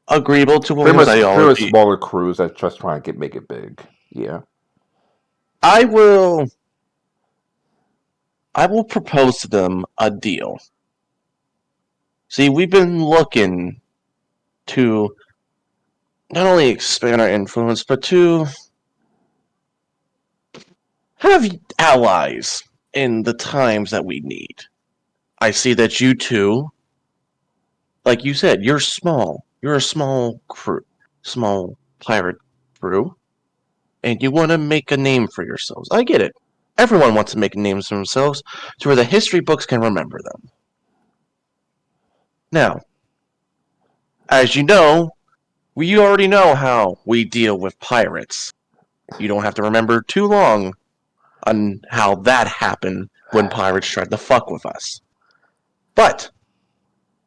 agreeable to William's Pretty much ideology, smaller crews that just trying to make it big. Yeah. I will I will propose to them a deal. See, we've been looking to not only expand our influence, but to have allies in the times that we need. I see that you two, like you said, you're small. You're a small crew, small pirate crew, and you want to make a name for yourselves. I get it. Everyone wants to make names for themselves to where the history books can remember them. Now, as you know, we already know how we deal with pirates. You don't have to remember too long on how that happened when pirates tried to fuck with us. But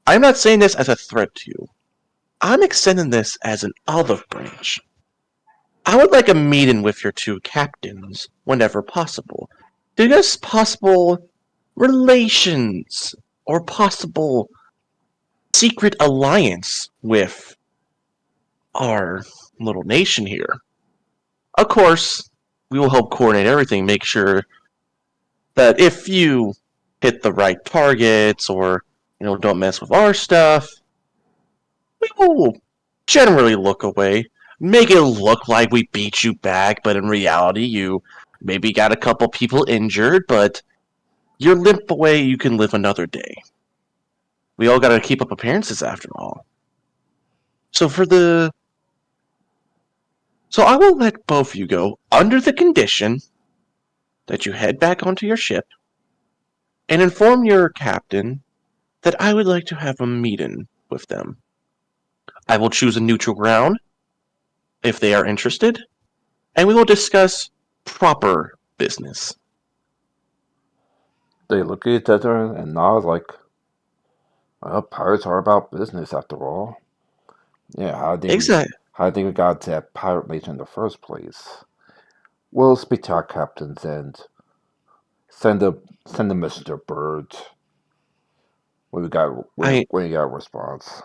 I'm not saying this as a threat to you. I'm extending this as an olive branch. I would like a meeting with your two captains whenever possible to discuss possible relations or possible secret alliance with our little nation here. Of course, we will help coordinate everything, make sure that if you hit the right targets or don't mess with our stuff, we will generally look away, make it look like we beat you back, but in reality, you maybe got a couple people injured, but you're limp away, you can live another day. We all gotta keep up appearances after all. So for the so I will let both of you go under the condition that you head back onto your ship and inform your captain that I would like to have a meeting with them. I will choose a neutral ground if they are interested, and we will discuss proper business. They look at each other and nod like, well, pirates are about business after all. Yeah, Exactly. how do you think we got to that pirate nation in the first place? We'll speak to our captains and send a messenger bird I when we got a response.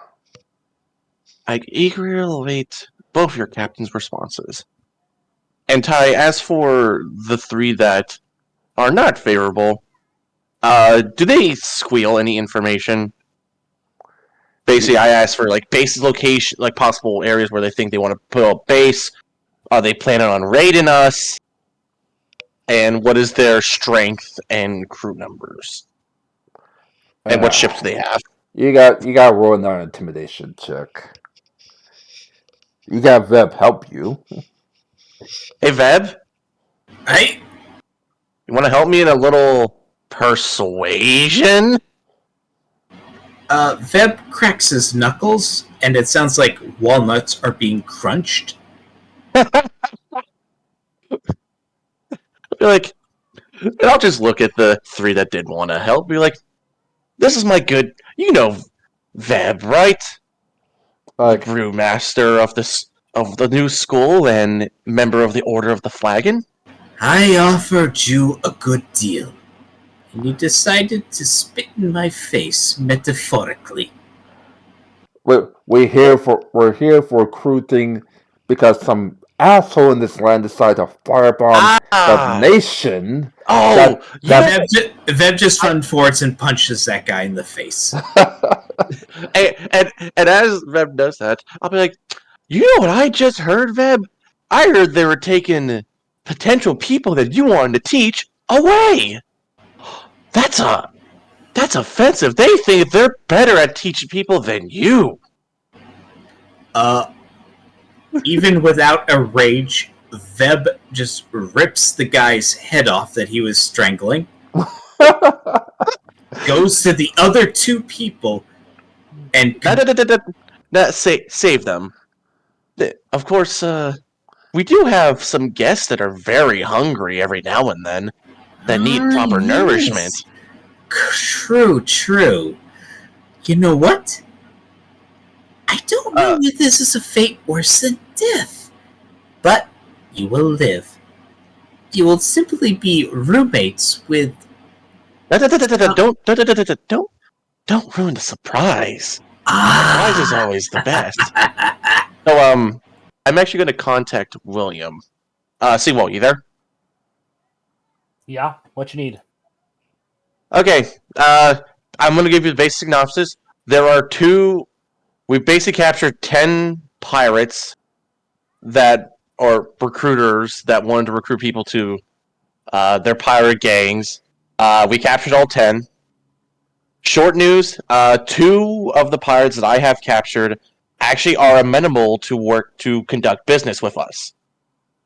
I eagerly await both your captain's responses. And Ty, as for the three that are not favorable, do they squeal any information? Basically, I asked for like base location, like possible areas where they think they want to put a base. Are they planning on raiding us? And what is their strength and crew numbers? And what ships do they have? You got to roll another intimidation check. You got Veb help you. Hey, Veb, Hey, you want to help me in a little persuasion? Veb cracks his knuckles, and it sounds like walnuts are being crunched. Be like, and I'll just look at the three that did want to help. Be like, this is my good, Veb, right? The Like, brewmaster of the new school and member of the Order of the Flagon. I offered you a good deal, and you decided to spit in my face metaphorically. we're here for recruiting because some asshole in this land decided to firebomb the nation. Oh, That Veb just runs forwards and punches that guy in the face. and as Veb does that, I'll be like, you know what I just heard, Veb? I heard they were taking potential people that you wanted to teach away. That's offensive. They think they're better at teaching people than you. Even without a rage, Veb just rips the guy's head off that he was strangling, goes to the other two people, and Save them. Of course, we do have some guests that are very hungry every now and then that need proper nourishment. True. You know what? I don't know if this is a fate worse than death, but you will live. You will simply be roommates with. Don't ruin the surprise. Surprise is always the best. So, I'm actually going to contact William. Seawall, you there? Yeah, what you need? Okay, I'm going to give you the basic synopsis. There are we basically captured 10 pirates or recruiters that wanted to recruit people to their pirate gangs. We captured all 10. Short news, 2 of the pirates that I have captured actually are amenable to conduct business with us.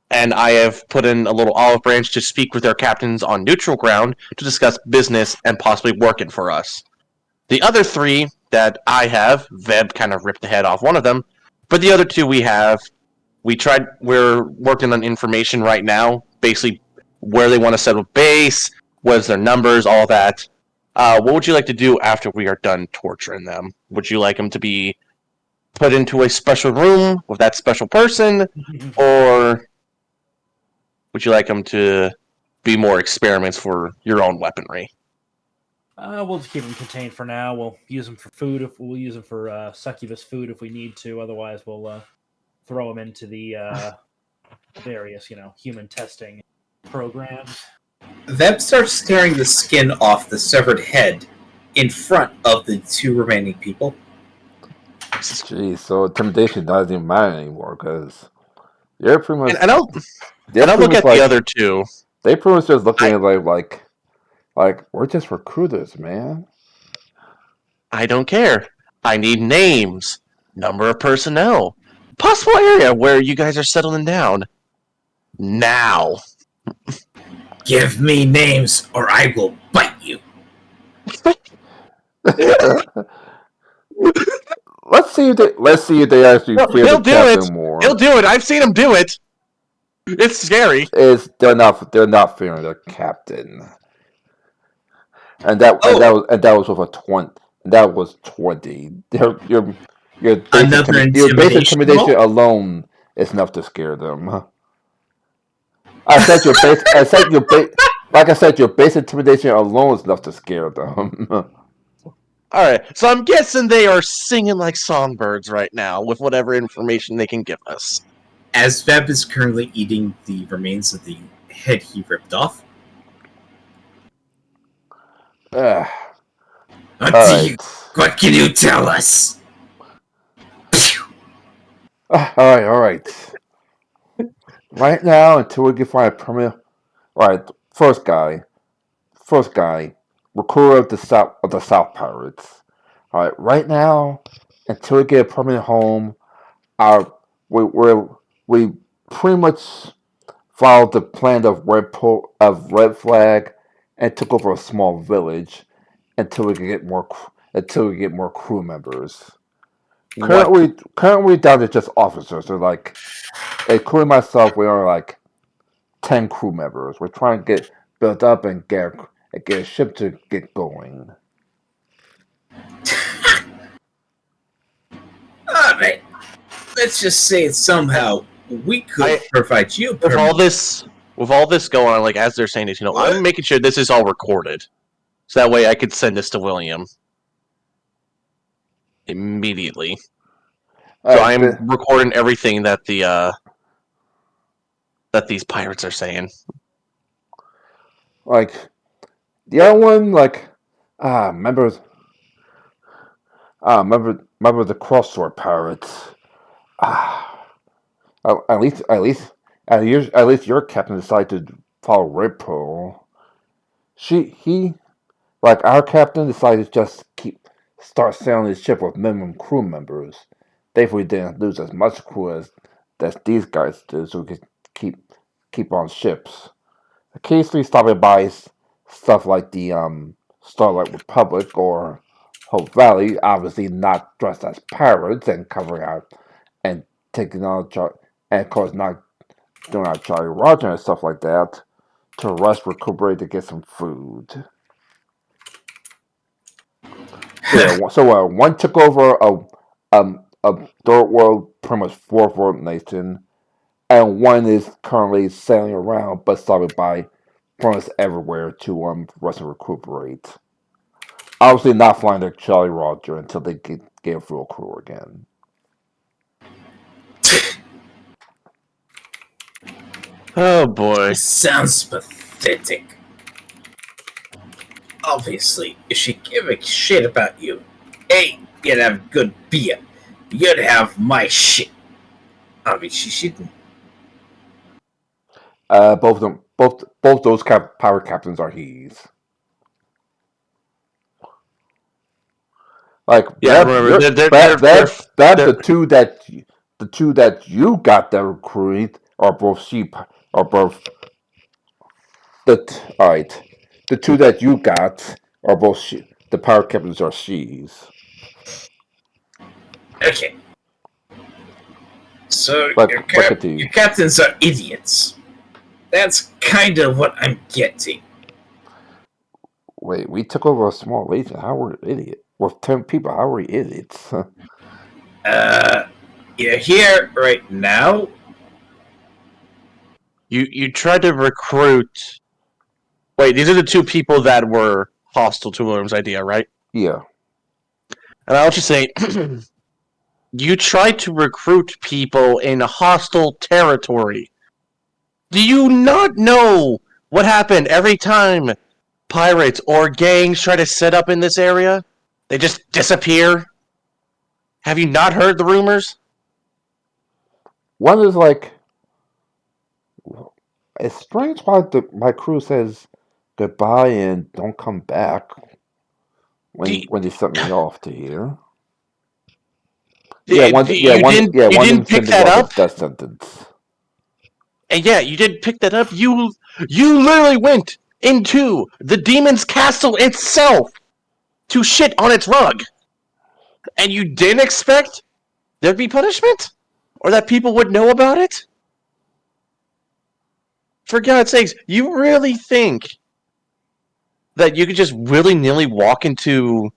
And I have put in a little olive branch to speak with their captains on neutral ground to discuss business and possibly working for us. The other 3 that I have, Veb kind of ripped the head off one of them, but the other 2 we're working on information right now, basically where they want to settle base, what's their numbers, all that. What would you like to do after we are done torturing them? Would you like them to be put into a special room with that special person, or would you like them to be more experiments for your own weaponry? We'll just keep them contained for now. We'll use them for food. We'll use them for succubus food if we need to. Otherwise, we'll throw them into the various, human testing programs. Veb starts tearing the skin off the severed head in front of the 2 remaining people. Jeez, so intimidation doesn't even matter anymore because they're pretty much. And I'll look at the other 2. They pretty much just looking at like we're just recruiters, man. I don't care. I need names, number of personnel, possible area where you guys are settling down. Now. Give me names or I will bite you. let's see if they actually fear the He'll do it. captain more. He'll do it. I've seen him do it. It's scary. They're not fearing the captain, and that was with a 20. That was 20. Another Your base intimidation intimidation roll? alone is enough to scare them. I said your base. I said your base. Like I said, your base intimidation alone is enough to scare them. Alright, so I'm guessing they are singing like songbirds right now with whatever information they can give us. As Feb is currently eating the remains of the head he ripped off. All What right. can you tell us? All right. Right now, until we can find a permanent. All right, first guy, recruiter of the South Pirates. All right, right now, until we get a permanent home, our we pretty much followed the plan of Red Flag and took over a small village until we can get more crew members. What? Currently down to just officers. They're like, including myself, we are like 10 crew members. We're trying to get built up and get a ship to get going. Alright. Let's just say somehow we could provide you with all this going on, like as they're saying this, I'm making sure this is all recorded. So that way I could send this to William immediately. So I'm recording everything that that these pirates are saying. Like the other one, like remember the crossword pirates. At least your captain decided to follow Red Pearl. He like our captain decided to just start sailing his ship with minimum crew members. Thankfully, didn't lose as much crew as these guys did, so we could keep on ships. Occasionally, stopping by stuff like the Starlight Republic or Hope Valley, obviously not dressed as pirates and covering out and taking on and of course not doing our Charlie Roger and stuff like that to rest, recuperate, to get some food. So one took over a third world, pretty much fourth world nation, and one is currently sailing around, but stopping by from us everywhere to rest and recuperate. Obviously, not flying their Charlie Roger until they get a full crew again. Oh boy. This sounds pathetic. Obviously, if she give a shit about you, A, you'd have good beer. You'd have my shit. Obviously, she didn't. Both those pirate captains are he's. Like yeah, remember they're the two that you got that recruited are both sheep are both all right. The two that you got are both the pirate captains are she's. Okay. So your continue. captains are idiots. That's kind of what I'm getting. Wait, we took over a small legion. How were we idiot? With 10 people, how were we idiots? You're here right now. You tried to recruit. Wait, these are the two people that were hostile to William's idea, right? Yeah. And I'll just say, you tried to recruit people in hostile territory. Do you not know what happened every time pirates or gangs try to set up in this area? They just disappear? Have you not heard the rumors? One is like, it's strange why my crew says goodbye and don't come back when they sent me off to here. You didn't pick that up? Death sentence. And yeah, you didn't pick that up. You literally went into the demon's castle itself to shit on its rug. And you didn't expect there'd be punishment? Or that people would know about it? For God's sakes, you really think that you could just willy-nilly walk into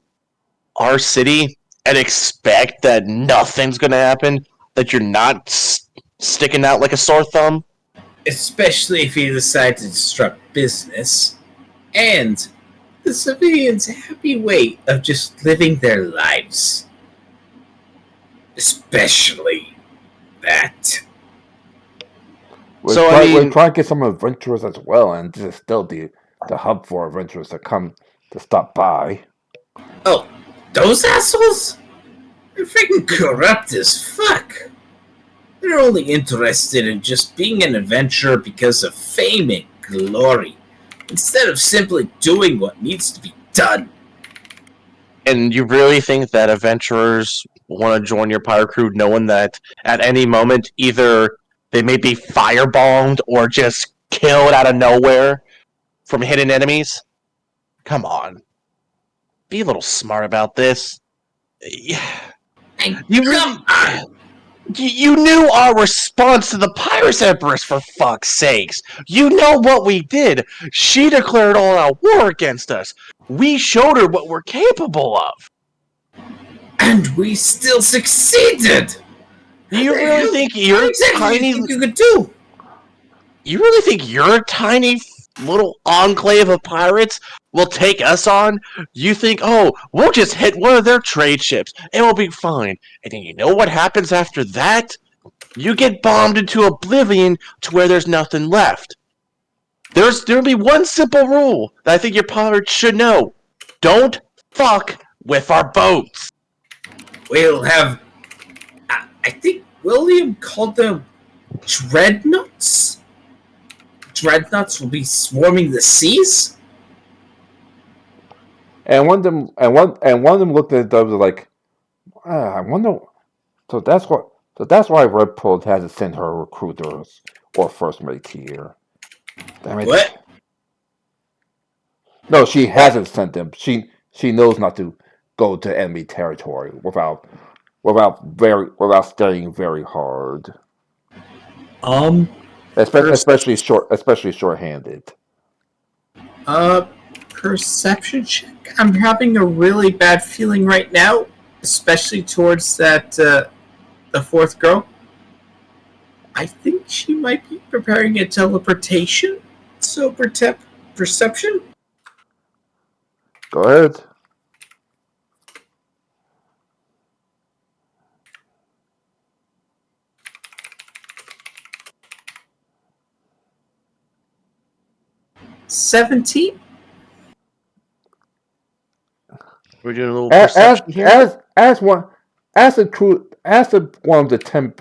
our city and expect that nothing's gonna happen? That you're not sticking out like a sore thumb? Especially if you decide to disrupt business and the civilians' happy way of just living their lives. Especially that. We're trying to get some adventurers as well, and this is still the hub for adventurers to come to stop by. Oh, those assholes? They're freaking corrupt as fuck. They're only interested in just being an adventurer because of fame and glory, instead of simply doing what needs to be done. And you really think that adventurers want to join your pirate crew knowing that at any moment either they may be firebombed or just killed out of nowhere from hidden enemies? Come on. Be a little smart about this. And You come really... on! You knew our response to the Pirates Empress, for fuck's sakes. You know what we did. She declared all-out war against us. We showed her what we're capable of. And we still succeeded! Do you really think your tiny... you could do? You really think your tiny little enclave of pirates will take us on? You think, oh, we'll just hit one of their trade ships and we'll be fine. And then you know what happens after that? You get bombed into oblivion to where there's nothing left. There'll be one simple rule that I think your pirates should know. Don't fuck with our boats. We'll have... I think William called them dreadnoughts? Dreadnoughts will be swarming the seas? And one of them looked at the others like, I wonder. So that's why Red Pearl hasn't sent her recruiters or first mates here. Damn it. What? No, she hasn't sent them. She knows not to go to enemy territory without studying very hard. Especially short-handed. Perception check. I'm having a really bad feeling right now, especially towards that the fourth girl. I think she might be preparing a teleportation. So perception. Go ahead. $17. We're doing a little perception here. As one of the 10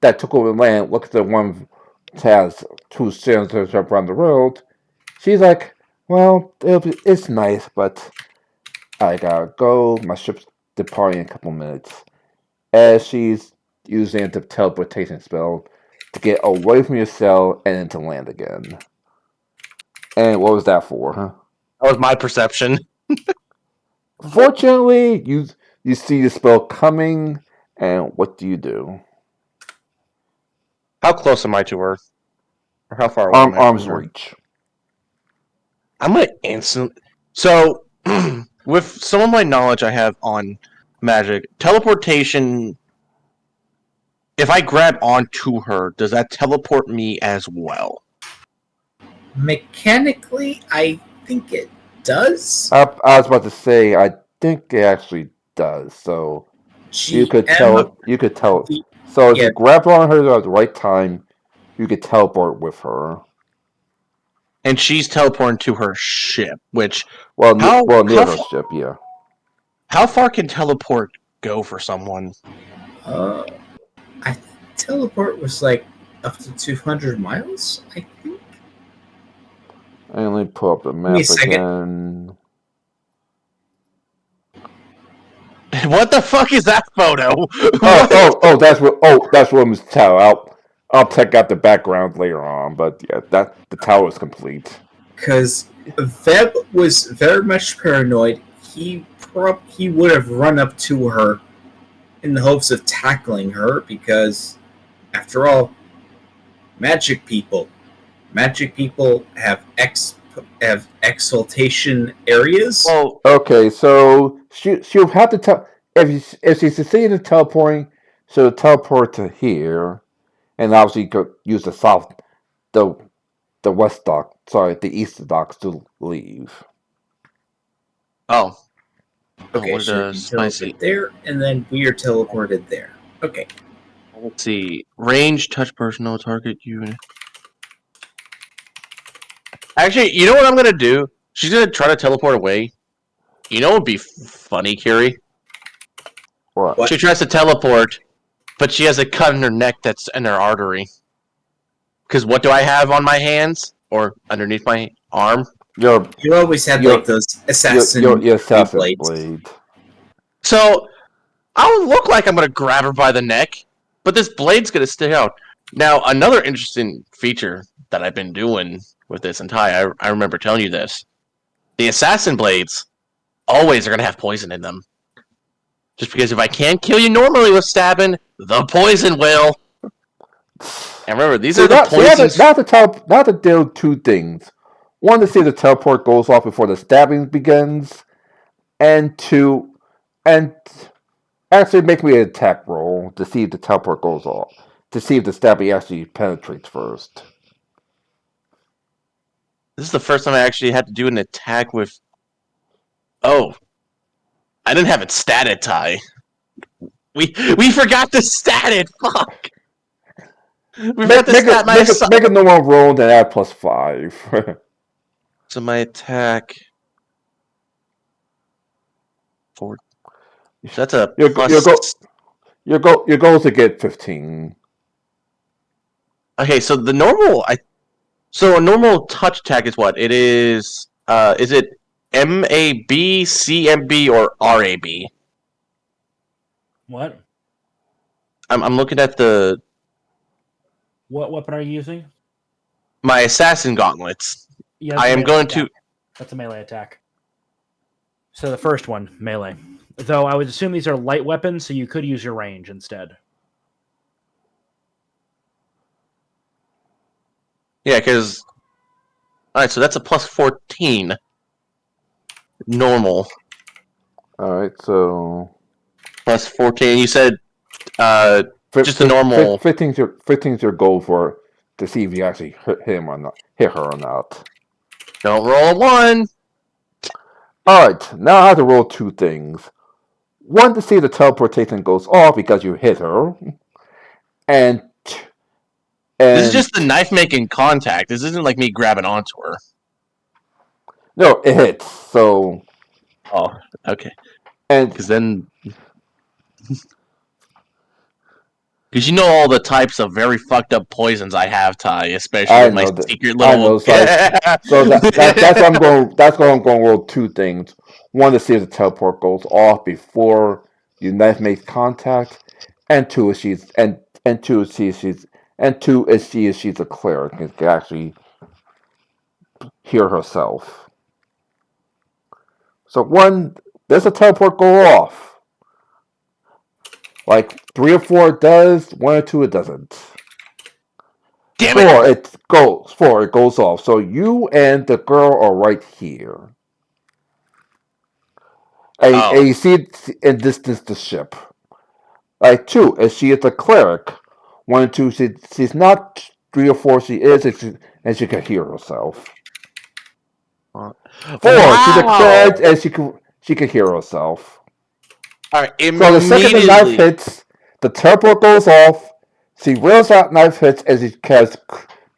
that took over the land looks at one that has 2 senators around the world. She's like, well, it's nice, but I gotta go. My ship's departing in a couple minutes. As she's using the teleportation spell to get away from your cell and into land again. And what was that for, huh? That was my perception. Fortunately, you see the spell coming, and what do you do? How close am I to her? Or how far away am I? Arm's reach. I'm gonna instant. So, with some of my knowledge I have on magic, teleportation. If I grab onto her, does that teleport me as well? Mechanically, I think it does. I was about to say, I think it actually does. So you could tell. So if you grab on her at the right time, you could teleport with her. And she's teleporting to her ship, which near her ship, yeah. How far can teleport go for someone? I think teleport was like up to 200 miles. I think. And let me pull up the map again. What the fuck is that photo? That's William's tower. I'll check out the background later on, but yeah, the tower is complete. Because Veb was very much paranoid. he would have run up to her in the hopes of tackling her because, after all, magic people have exaltation areas. Well, Okay, so she'll have to tell if she succeeded in teleporting, she'll teleport to here, and obviously go use the the west dock, sorry, the east docks to leave. oh, Okay, what sure, you does I see? teleport there, and then we are teleported there. Okay. Let's see. Range, touch personal, target unit. Actually, you know what I'm gonna do? She's gonna try to teleport away. You know what would be funny, Kiri? What? She tries to teleport, but she has a cut in her neck that's in her artery. Because what do I have on my hands? Or underneath my arm? Your You always had your like those assassin your assassin blades. blade. So, I'll look like I'm gonna grab her by the neck, but this blade's gonna stick out. Now, another interesting feature that I've been doing with this entire, I remember telling you this. The assassin blades always are gonna have poison in them. Just because if I can't kill you normally with stabbing, the poison will. And remember, these are the poisons. Not to do two things. One, to see if the teleport goes off before the stabbing begins, and two, and actually make me an attack roll to see if the teleport goes off. To see if the stabbing actually penetrates first. This is the first time I actually had to do an attack with. Oh, I didn't have it statted, Ty. We forgot to stat it. Fuck. We forgot to stat my. Make a normal roll, then add +5. So my attack. 4. So that's a plus. Your goal is to get 15. Okay, so the normal. So a normal touch attack is what? It is. Is it MAB, CMB, or RAB? What? I'm looking at the What weapon are you using? my assassin gauntlets. Yeah, I am going to. That's a melee attack. So the first one, melee. Though I would assume these are light weapons, so you could use your range instead. Yeah, because. Alright, so that's a plus 14. Normal. Alright, so. Plus 14. You said. Just a normal. 15's your goal for to see if you actually hit him or not, hit her or not. Don't roll a 1. Alright, now I have to roll two things. One, to see if the teleportation goes off because you hit her. And this is just the knife making contact. This isn't like me grabbing onto her. No, it hits, so. Oh, okay. And. Because then. Because you know all the types of very fucked up poisons I have, Ty, especially with my secret little. I know, so that's what I'm going. That's why I'm going to roll two things. One, to see if the teleport goes off before your knife makes contact, and two, is she's a cleric and can actually heal herself. So one, does the teleport go off? Like 3 or 4 it does, 1 or 2 it doesn't. Damn it! 4 it goes off. So you and the girl are right here. And you see it in distance the ship. Like 2, if she is a cleric. 1 and 2, she's not. 3 or 4 she is, and she can heal herself. 4, she's a cleric and she can heal herself. Alright, so the second the knife hits, the teleport goes off, she reels out knife hits, and she casts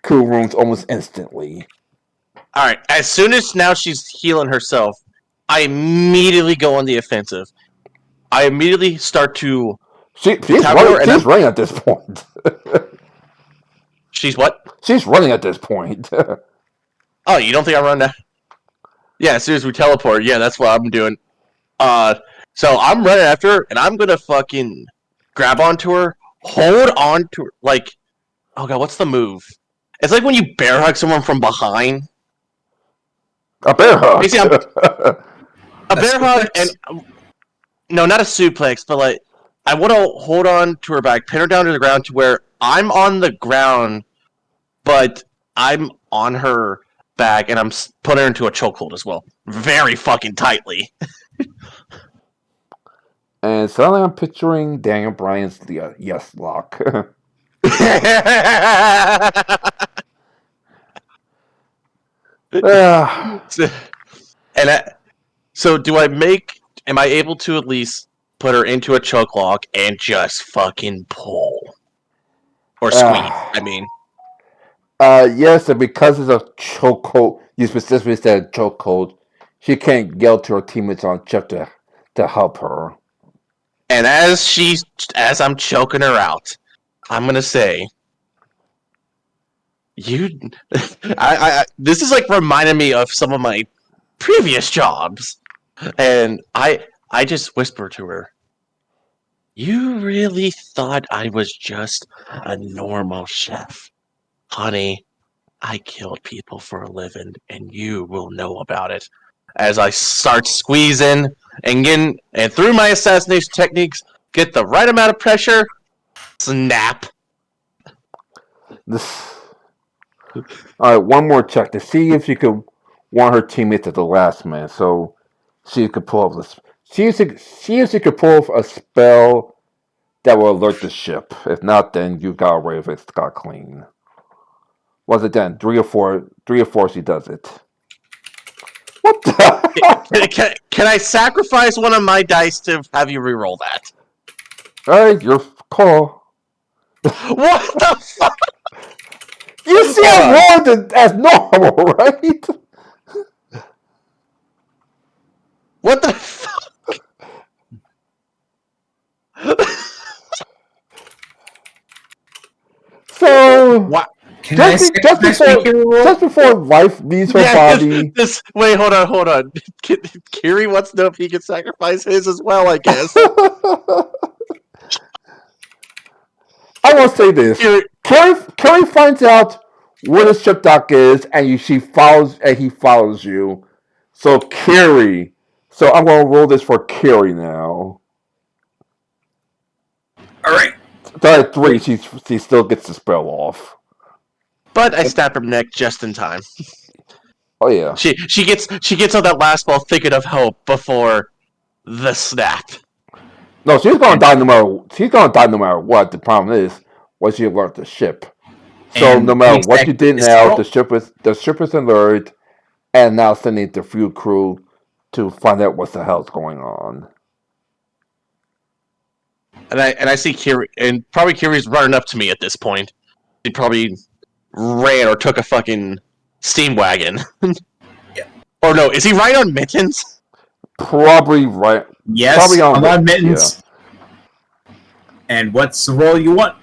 cool wounds almost instantly. Alright, as soon as now she's healing herself, I immediately go on the offensive. I immediately start to. She's running at this point. She's what? She's running at this point. Oh, you don't think I run now? Yeah, as soon as we teleport, yeah, that's what I'm doing. So I'm running after her, and I'm gonna fucking grab onto her, hold on to her, like, oh god, what's the move? It's like when you bear hug someone from behind. A bear hug. a bear hug, and no, not a suplex, but like I want to hold on to her back, pin her down to the ground to where I'm on the ground, but I'm on her back, and I'm putting her into a chokehold as well, very fucking tightly. And suddenly I'm picturing Daniel Bryan's yes lock. And so, do I make? Am I able to at least put her into a choke lock and just fucking pull or squeeze? I mean, yes, and because it's a chokehold, you specifically said chokehold, she can't yell to her teammates on check to help her. and as I'm choking her out, I'm gonna say, you. This is like reminding me of some of my previous jobs, and I just whisper to her, "You really thought I was just a normal chef, honey? I killed people for a living, and you will know about it." As I start squeezing and getting, and through my assassination techniques, get the right amount of pressure, snap. This. All right, one more check to see if she could warn her teammates at the last minute, so she could pull off this. See if she could pull off a spell that will alert the ship. If not, then you got away with it. Scott clean. Was it then? 3 or 4? 3 or 4. She does it. What the? Can I sacrifice one of my dice to have you reroll that? All right, your call. What the fuck? You see, I rolled it as normal, right? What the fuck? So, What? just before life leaves her body. Wait, hold on. Kiri wants to know if he can sacrifice his as well, I guess. I want to say this. Kiri finds out where the ship dock is, and he follows you. So Kiri. So I'm gonna roll this for Kiri now. All right. So at 3, she still gets the spell off. But I snap her neck just in time. Oh yeah. She gets on that last ball thinking of hope before the snap. No, she's gonna die no matter. She's gonna die no matter what. The problem is, once you alert the ship. So no matter what you did now, the ship is alerted, and now sending the field crew to find out what the hell's going on. And I see Kiri, and probably Kiri's running up to me at this point. He probably ran or took a fucking steam wagon. Yeah. Or no, is he right on Mittens? Probably right. Yes, probably on Mittens. Yeah. And what's the role you want?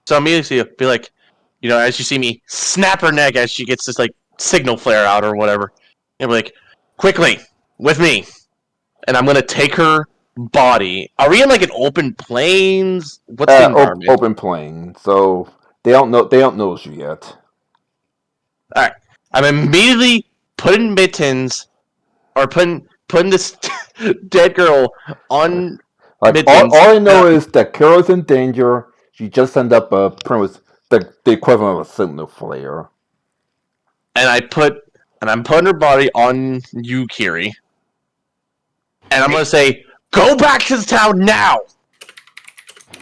So immediately be like, as you see me snap her neck as she gets this like signal flare out or whatever, and be like, quickly with me, and I'm gonna take her body. Are we in like an open plains? What's the environment? Open plain. So they don't know you yet. All right, I'm immediately putting Mittens or putting this dead girl on. Like all I know is that Carol's in danger. She just sent up a premise, the equivalent of a signal flare. And I'm putting her body on you, Kiri. And I'm gonna say, go back to the town now!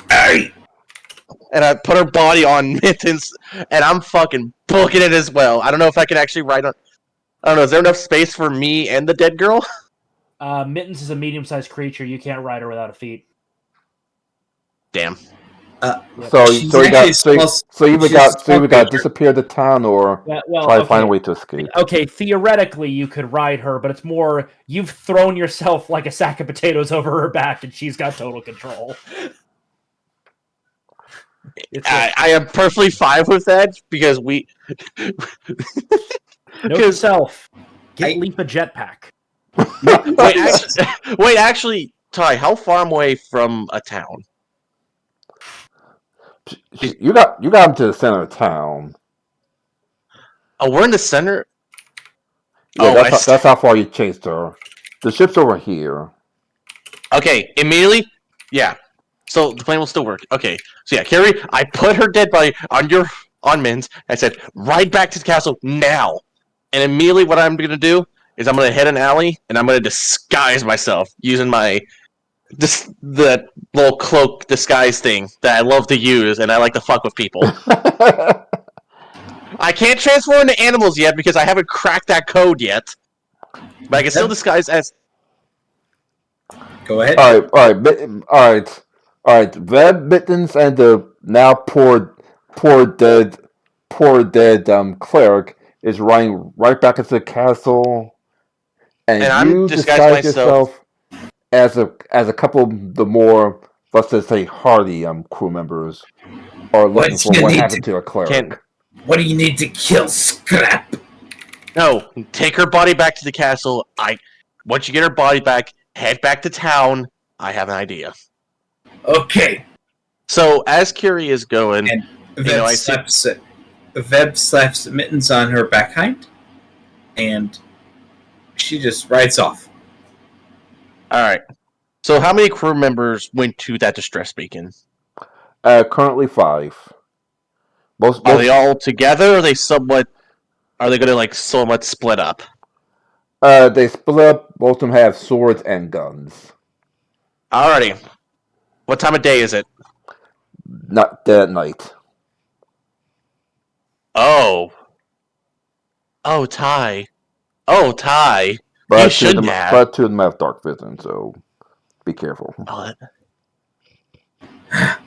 Hey! And I put her body on Mittens, and I'm fucking booking it as well. I don't know if I can actually write on. I don't know, is there enough space for me and the dead girl? Mittens is a medium-sized creature. You can't ride her without a feat. Damn. So you got to disappear the town or try to find a way to escape. Okay, theoretically you could ride her, but it's more you've thrown yourself like a sack of potatoes over her back, and she's got total control. I am perfectly fine with that because we. Note to self: get Leap a jetpack. Wait, actually, Ty, how far am I away from a town? You got him to the center of town. Oh, we're in the center. Yeah, Oh, that's how far you chased her. The ship's over here. Okay, immediately, yeah. So the plan will still work. Okay, so yeah, Carrie, I put her dead body on Min's. I said, ride back to the castle now. And immediately, what I'm gonna do is I'm gonna hit an alley and I'm gonna disguise myself using the little cloak disguise thing that I love to use and I like to fuck with people. I can't transform into animals yet because I haven't cracked that code yet, but I can still disguise as. Go ahead. all right. Red Mittens and the now poor dead, cleric is running right back into the castle, And and I'm you disguised disguise myself. yourself as a couple of the more, let's just say, hardy crew members are looking for what happened to a cleric. What do you need to kill Scrap? No, take her body back to the castle. Once you get her body back, head back to town. I have an idea. Okay. So as Curie is going, And Veb Veb slaps Mittens on her back hind, and she just rides off. All right. So how many crew members went to that distress beacon? Currently 5. Are they all together? Or are they somewhat? Are they going to somewhat split up? They split up. Most of them have swords and guns. Alrighty. What time of day is it? Not dead at night. Oh. Oh, Ty. Oh, Ty. You shouldn't have. But 2 of them have dark vision, so be careful. Oh, that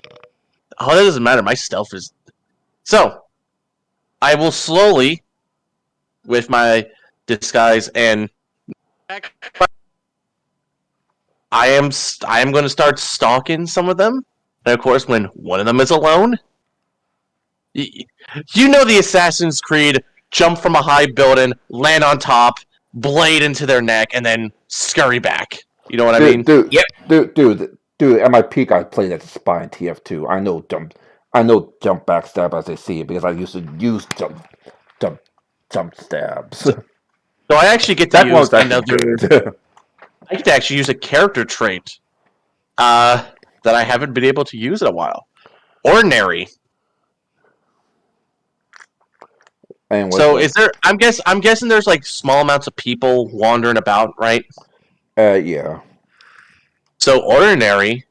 doesn't matter. My stealth is. So, I will slowly, with my disguise and. I am going to start stalking some of them. And of course, when one of them is alone. You know the Assassin's Creed jump from a high building, land on top, blade into their neck, and then scurry back. You know what I mean? Dude, at my peak, I played as a spy in TF2. I know jump backstab as I see it because I used to use jump stabs. So I actually get to that use one's actually good. I get to actually use a character trait that I haven't been able to use in a while. Ordinary. So is there? I'm guessing there's small amounts of people wandering about, right? Yeah. So ordinary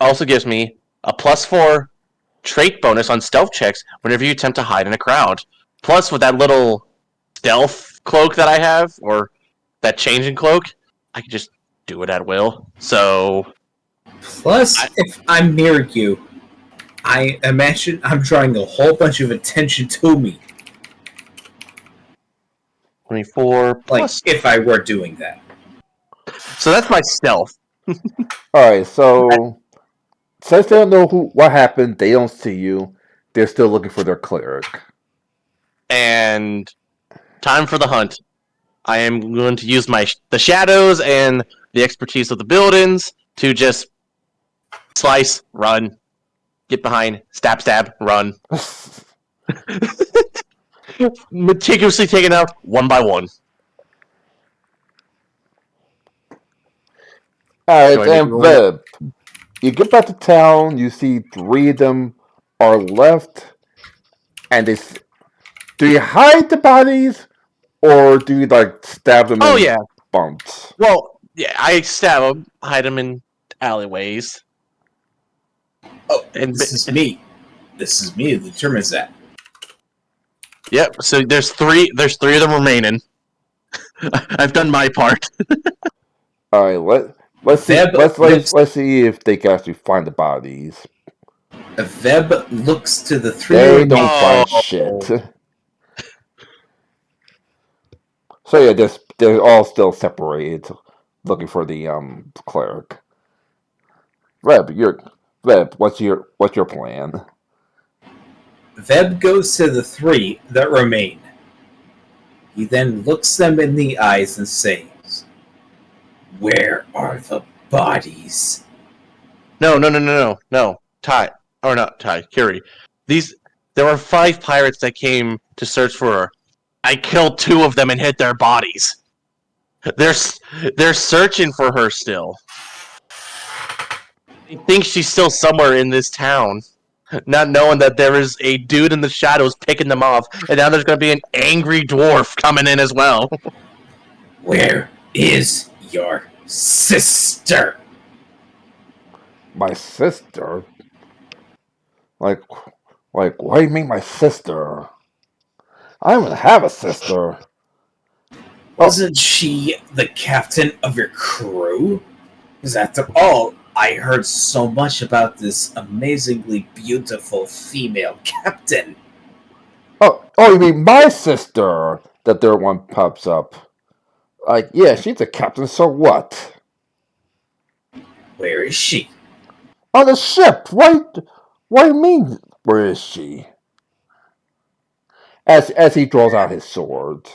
also gives me a +4 trait bonus on stealth checks whenever you attempt to hide in a crowd. Plus, with that little stealth cloak that I have, or that changing cloak, I can just do it at will. So, plus, if I'm near you, I imagine I'm drawing a whole bunch of attention to me. 24 plus. If I were doing that. So that's my stealth. Alright, so since they don't know what happened, they don't see you, they're still looking for their cleric. And time for the hunt. I am going to use the shadows and the expertise of the buildings to just slice, run, get behind, stab, run. Meticulously taken out one by one. Alright, and Veb, you get back to town, you see 3 of them are left, and do you hide the bodies, or do you stab them in bumps? Well, yeah, I stab them, hide them in alleyways. Oh, and this is me. This is me that determines that. Yep. So there's 3 of them remaining. I've done my part. All right. Let's see if they can actually find the bodies. Veb looks to the 3. They don't find shit. So yeah, they're all still separated, looking for the cleric. Veb, what's your plan? Veb goes to the 3 that remain. He then looks them in the eyes and says, "Where are the bodies?" No. Ty, or not Ty, Curie. There were 5 pirates that came to search for I killed 2 of them and hit their bodies. They're searching for her still. They think she's still somewhere in this town, not knowing that there is a dude in the shadows picking them off, and now there's going to be an angry dwarf coming in as well. Where is your sister? My sister? Like, why do you mean my sister? I don't even have a sister. Wasn't she the captain of your crew? Because after all, I heard so much about this amazingly beautiful female captain. Oh, you mean my sister? The third one pops up. Like, yeah, she's a captain, so what? Where is she? On the ship! What do you mean, where is she? As he draws out his sword.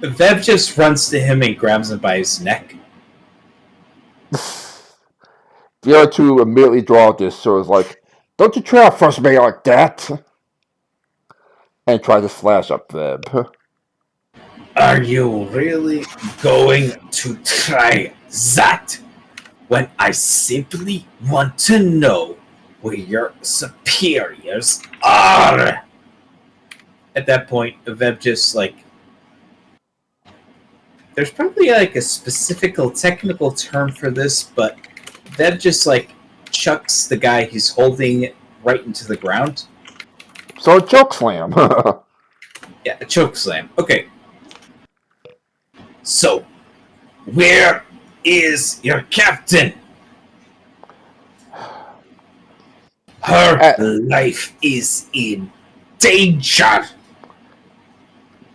Vev just runs to him and grabs him by his neck. The other two immediately draw out their swords like, don't you try out first mate like that! And try to slash up Veb. Are you really going to try that? When I simply want to know where your superiors are. At that point, Vev just there's probably a specific technical term for this, but Vev just chucks the guy he's holding right into the ground. So choke slam. Yeah, a choke slam. Okay. So, where is your captain? Her life is in danger.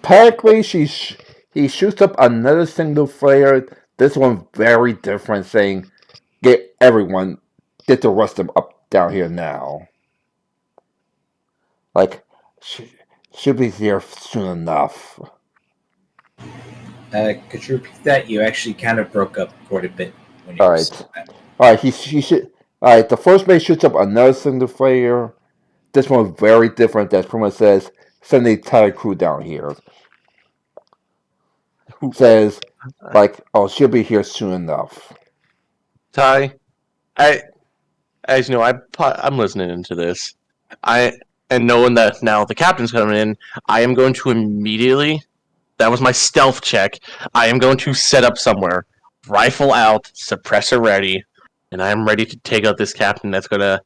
Technically, he shoots up another single flare. This one very different, saying, get the rest of them up down here now. Like, should be here soon enough. Could you repeat that? You actually kind of broke up quite a bit when you said that. Alright, he should. Alright, the first mate shoots up another single flare. This one very different. That pretty much says, send the entire crew down here. Says, she'll be here soon enough. Ty, as you know, I'm listening into this. And knowing that now the captain's coming in, I am going to immediately. That was my stealth check. I am going to set up somewhere, rifle out, suppressor ready, and I am ready to take out this captain that's going to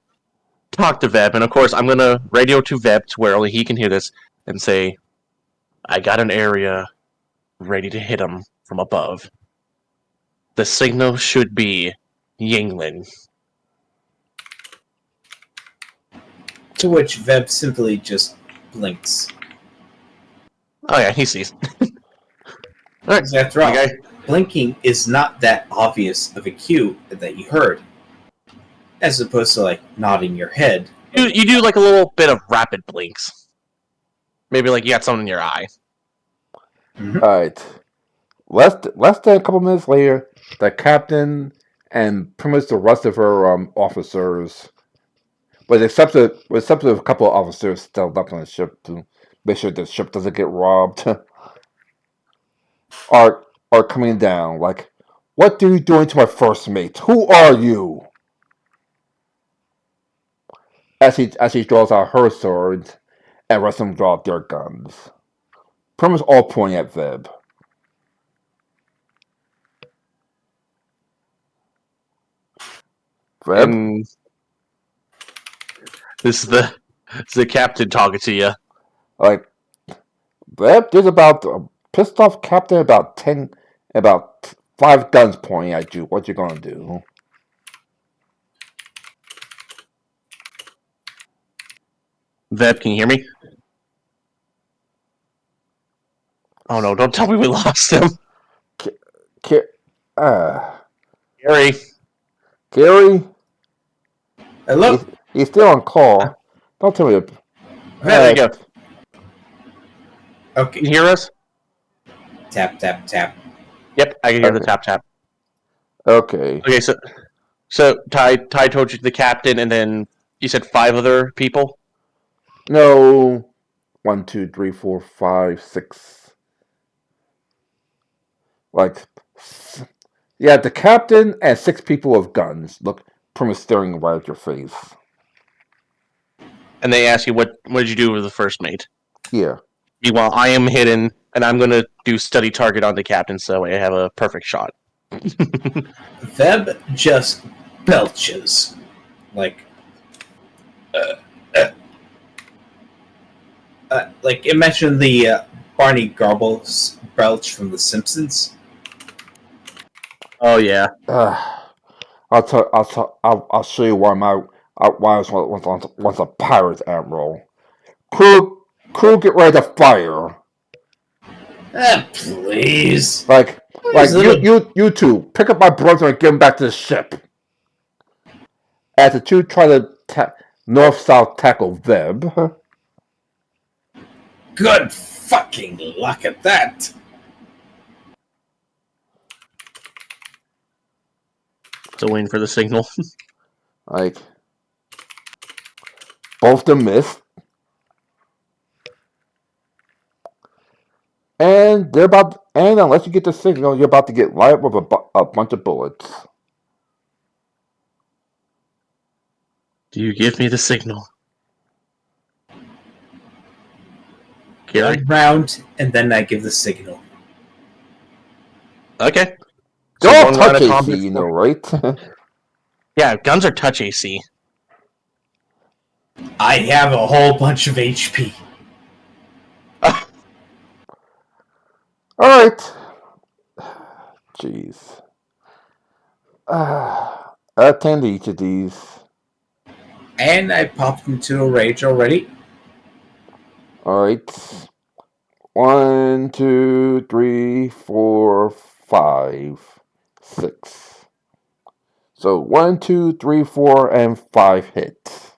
talk to Veb. And of course, I'm going to radio to Veb to where only he can hear this and say, I got an area ready to hit him from above. The signal should be Yingling. To which Veb simply just blinks. Oh yeah, he sees. Alright, after all, blinking is not that obvious of a cue that you heard. As opposed to nodding your head. You do a little bit of rapid blinks. Maybe you got something in your eye. Mm-hmm. Alright. Less than a couple minutes later, the captain and pretty much the rest of her officers, with except of a couple of officers still left on the ship to make sure the ship doesn't get robbed, are coming down. Like, what are you doing to my first mate? Who are you? As he draws out her sword, and the rest of them draw out their guns. Pretty much all pointing at Veb. Veb? And this is the captain talking to you. Veb, there's about a pissed off captain, about 5 guns pointing at you. What you gonna do? Veb, can you hear me? Oh no, don't tell me we lost him. Gary. Gary? Hello? He's still on call. Don't tell me. There you go. Okay. Can you hear us? Tap, tap, tap. Yep, I can hear the tap, tap. Okay. Okay, so Ty told you the captain, and then you said 5 other people? No. 1, 2, 3, 4, 5, 6. Like, yeah, the captain and 6 people with guns look pretty much staring right at your face. And they ask you, what did you do with the first mate? Yeah. Meanwhile, I am hidden, and I'm going to do study target on the captain so I have a perfect shot. Veb just belches. Like, imagine the Barney Garbles belch from The Simpsons. Oh, yeah. I'll show you why why I was a pirate admiral. Crew, get ready to fire. Please. Like There's a little you two, pick up my brother and get him back to the ship. As the two try to north-south tackle Veb. good fucking luck at that. So waiting for the signal. Like, both of them miss. And unless you get the signal, you're about to get light with a bunch of bullets. Do you give me the signal? Gary? One round, and then I give the signal. Okay. They're So all one round touch of AC, combat. you know, right? Yeah, guns are touch AC. I have a whole bunch of HP. Alright. Jeez. Attend each of these. And I popped into a rage already. Alright. 1, 2, 3, 4, 5, 6. So 1, 2, 3, 4, and 5 hits.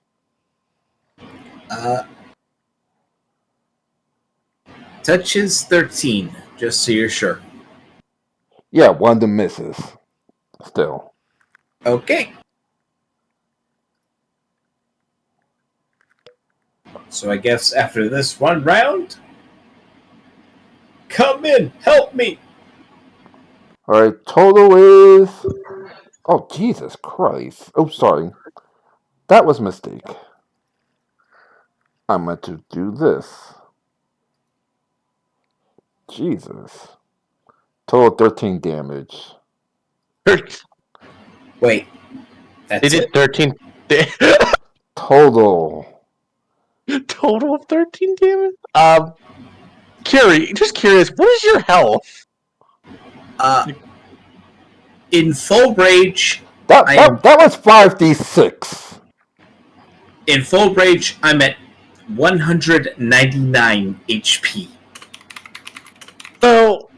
Touches 13, just so you're sure. Yeah, one of them misses. Still. Okay. So I guess after this one round, come in, help me. Alright, total is... Oh, Jesus Christ. Oh, sorry. That was a mistake. I meant to do this. Jesus. Total 13 damage. Wait, They that's did it? 13. Total. Total of 13 damage? Just curious, what is your health? In full rage, That was 5d6. in full rage, I'm at 199 HP. So,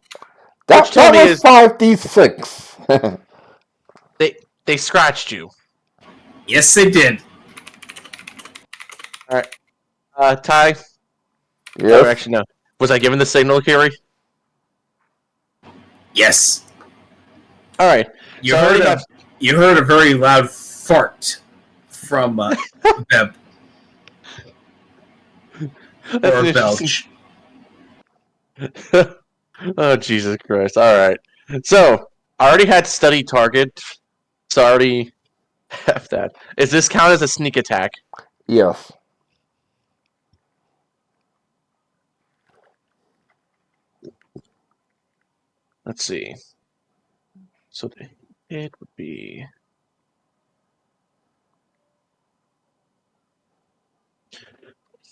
That which told me was is 5d6. they scratched you. Yes, they did. All right. Ty? Yes. Or actually, no. Was I given the signal, Carrie? Yes. All right. You heard a very loud fart from Beb. Or a belch. Oh, Jesus Christ. All right. So, I already had study target, so I already have that. Is this count as a sneak attack? Yes. Let's see. So, it would be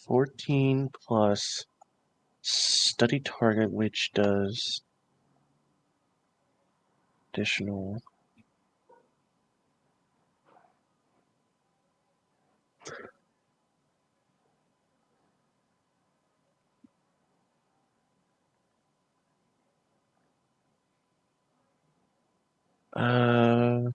14 plus study target, which does additional. Uh,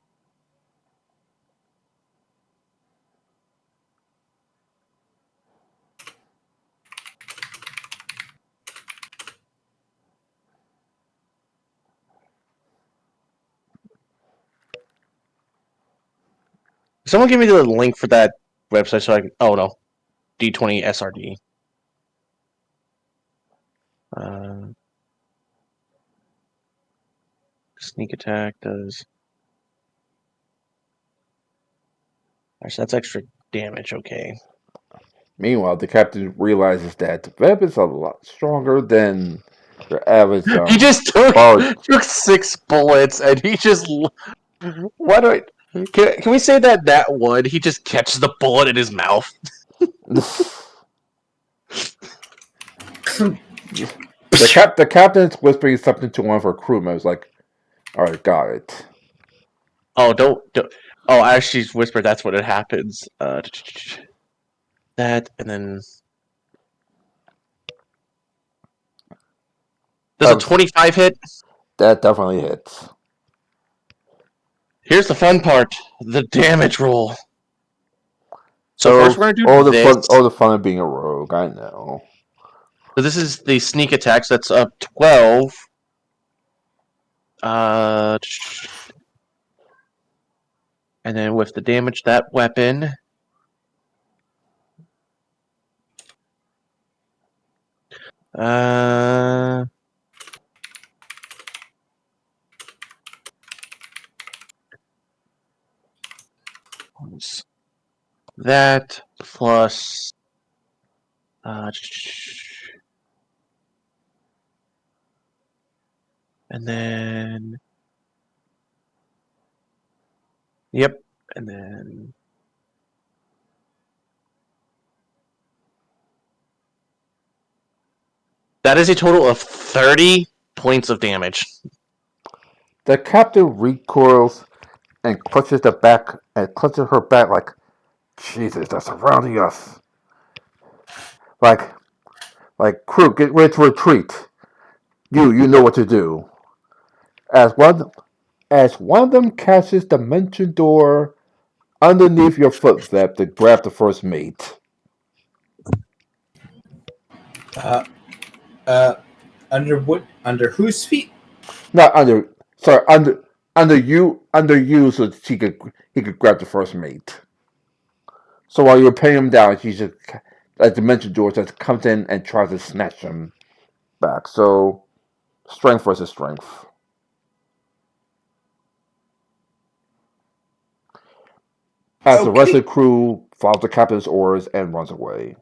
Someone give me the link for that website so I can. Oh no, D20 SRD. Sneak attack does. Actually, that's extra damage. Okay. Meanwhile, the captain realizes that the web is a lot stronger than your average. He just took 6 bullets, and he just. Why do I? Can we say that one? He just catches the bullet in his mouth. The captain's whispering something to one of her crew members, like, "All right, got it." Oh, don't. Oh, as she's whispered, that's when it happens. That, and then does a 25 hit? That definitely hits. Here's the fun part: the damage roll. So first, we're gonna do this. All the fun of being a rogue. I know. So this is the sneak attacks. That's up 12. And then with the damage that weapon. That plus. And then. Yep. And then. That is a total of 30 points of damage. The captain recoils and clutches her back like, Jesus, they're surrounding us. Like, crew, get ready to retreat. You know what to do. As one of them catches the mentioned door underneath your foot, Vep, to grab the first mate. Under what? Under whose feet? Not under. Sorry, under you, so he could grab the first mate. So while you're pinning him down, he just, like the mentioned door, just comes in and tries to snatch him back. So strength versus strength. As the rest of the crew follows the captain's orders and runs away.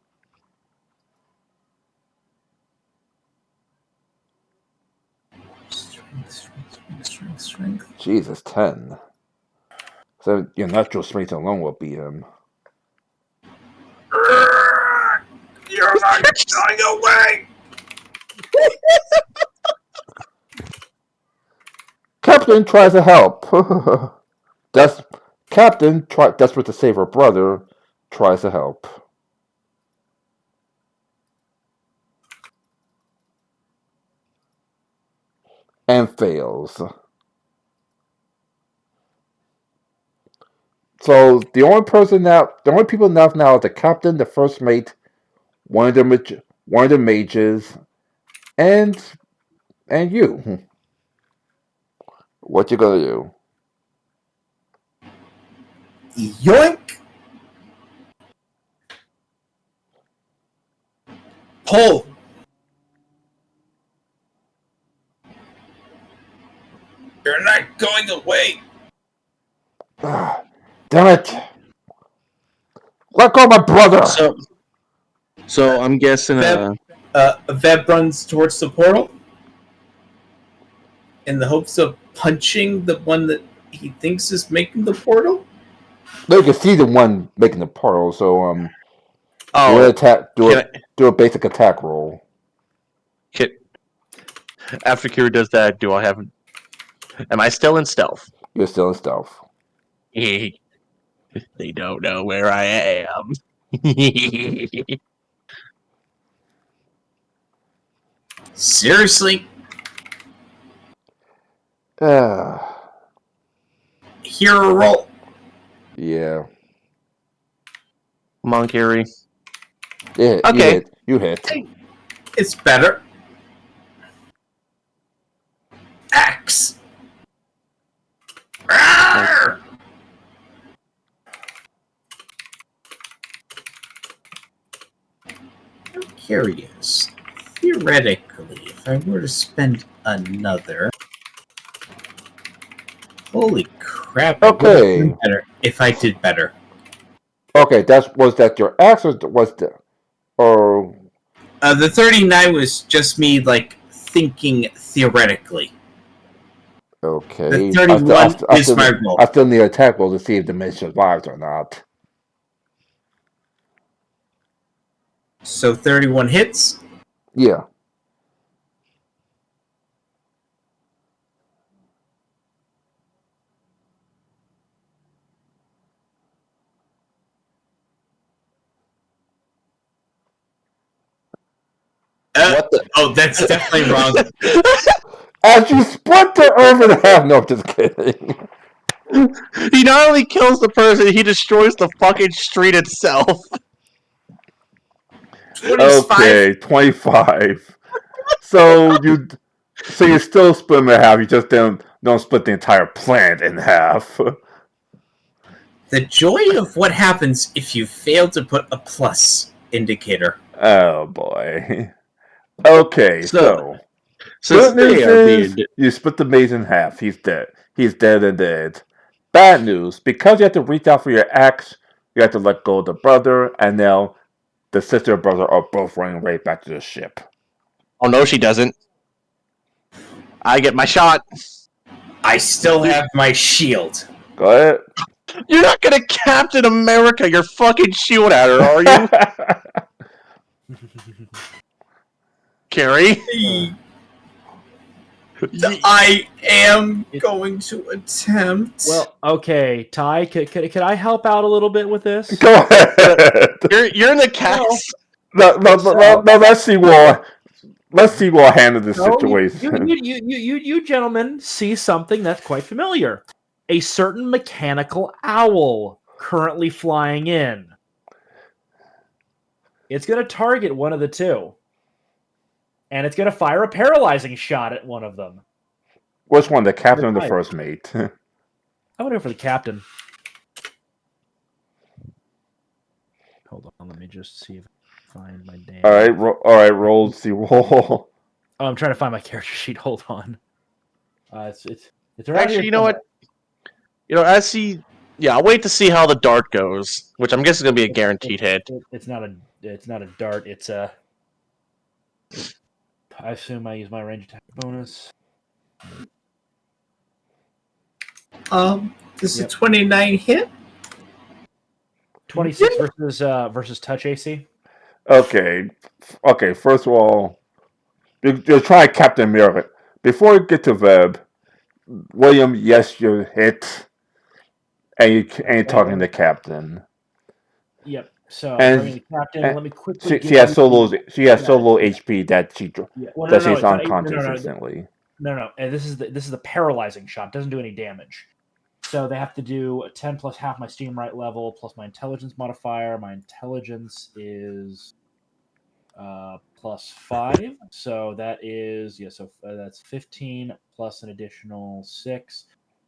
Strength. Jesus, 10. So your natural strength alone will beat him. You're not going away! Captain tries to help. Desperate to save her brother, tries to help. And fails. So the only people left now are the captain, the first mate, one of the mages, and you. What you gonna do? Yoink! Pull! You're not going away! Damn it! Let go of my brother! So I'm guessing. Veb runs towards the portal in the hopes of punching the one that he thinks is making the portal. No, you can see the one making the portal. So Oh, do a basic attack roll. After Kira does that, do I have? Am I still in stealth? You're still in stealth. They don't know where I am. Seriously? Hero roll. Yeah. Come on, Carrie. Yeah. Okay. You hit. It's better. Axe. Rawr! I'm curious. Theoretically, if if I were to spend another... Holy crap, I would have Okay. done better if I did better. Okay, was that your axe or was the or The 39 was just me, like, thinking theoretically. okay? The 31 is my roll. I still need a attack roll to see if the mage survives or not. So 31 hits. Yeah. What the? Oh, that's definitely wrong. As you split the herb in half. No, just kidding. He not only kills the person, he destroys the fucking street itself. 25. Okay, 25. So you still split them in half. You just don't split the entire plant in half. The joy of what happens if you fail to put a plus indicator. Oh boy. Okay, so Since good news they are is being you split the maze in half. He's dead. He's dead and dead. Bad news, because you have to reach out for your axe, you have to let go of the brother, and now the sister and brother are both running right back to the ship. Oh no, she doesn't. I get my shot. I still have my shield. Go ahead. You're not gonna Captain America your fucking shield at her, are you? Carrie? I am going to attempt. Well, okay, Ty, could I help out a little bit with this? Go ahead. You're in the cast. No, let's see what handle this situation. You gentlemen see something that's quite familiar. A certain mechanical owl currently flying in. It's going to target one of the two. And it's going to fire a paralyzing shot at one of them. Which one, the captain or the first mate? I'm going to go for the captain. Hold on, let me just see if I find my damn... Alright, roll, see, roll. Oh, I'm trying to find my character sheet. Hold on. It's around Actually, here you know somewhere. what? I'll wait to see how the dart goes, which I'm guessing is gonna be a guaranteed hit. It's not a dart. It's a... I assume I use my range attack bonus. This is a 29 hit. 26 versus touch AC. Okay, first of all, you're trying Captain America. Before you get to Web, William, yes, you're hit. And you're talking to the captain. Yep. So And the captain. Let me quickly. She has so low HP that she's unconscious instantly. No. And this is the paralyzing shot. Doesn't do any damage. So they have to do 10 plus half my steam right level plus my intelligence modifier. My intelligence is plus 5. So that is that's 15 plus an additional 6.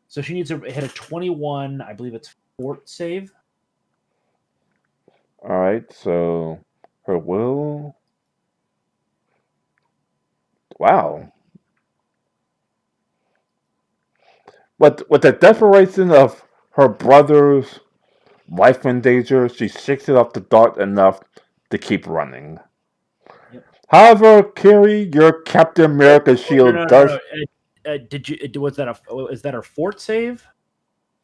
So she needs to hit a 21. I believe it's fort save. All right, so her will. Wow. But with the desperation of her brother's life in danger, she shakes it off the dart enough to keep running. Yep. However, Carrie, your Captain America shield does. Was that is that her fort save?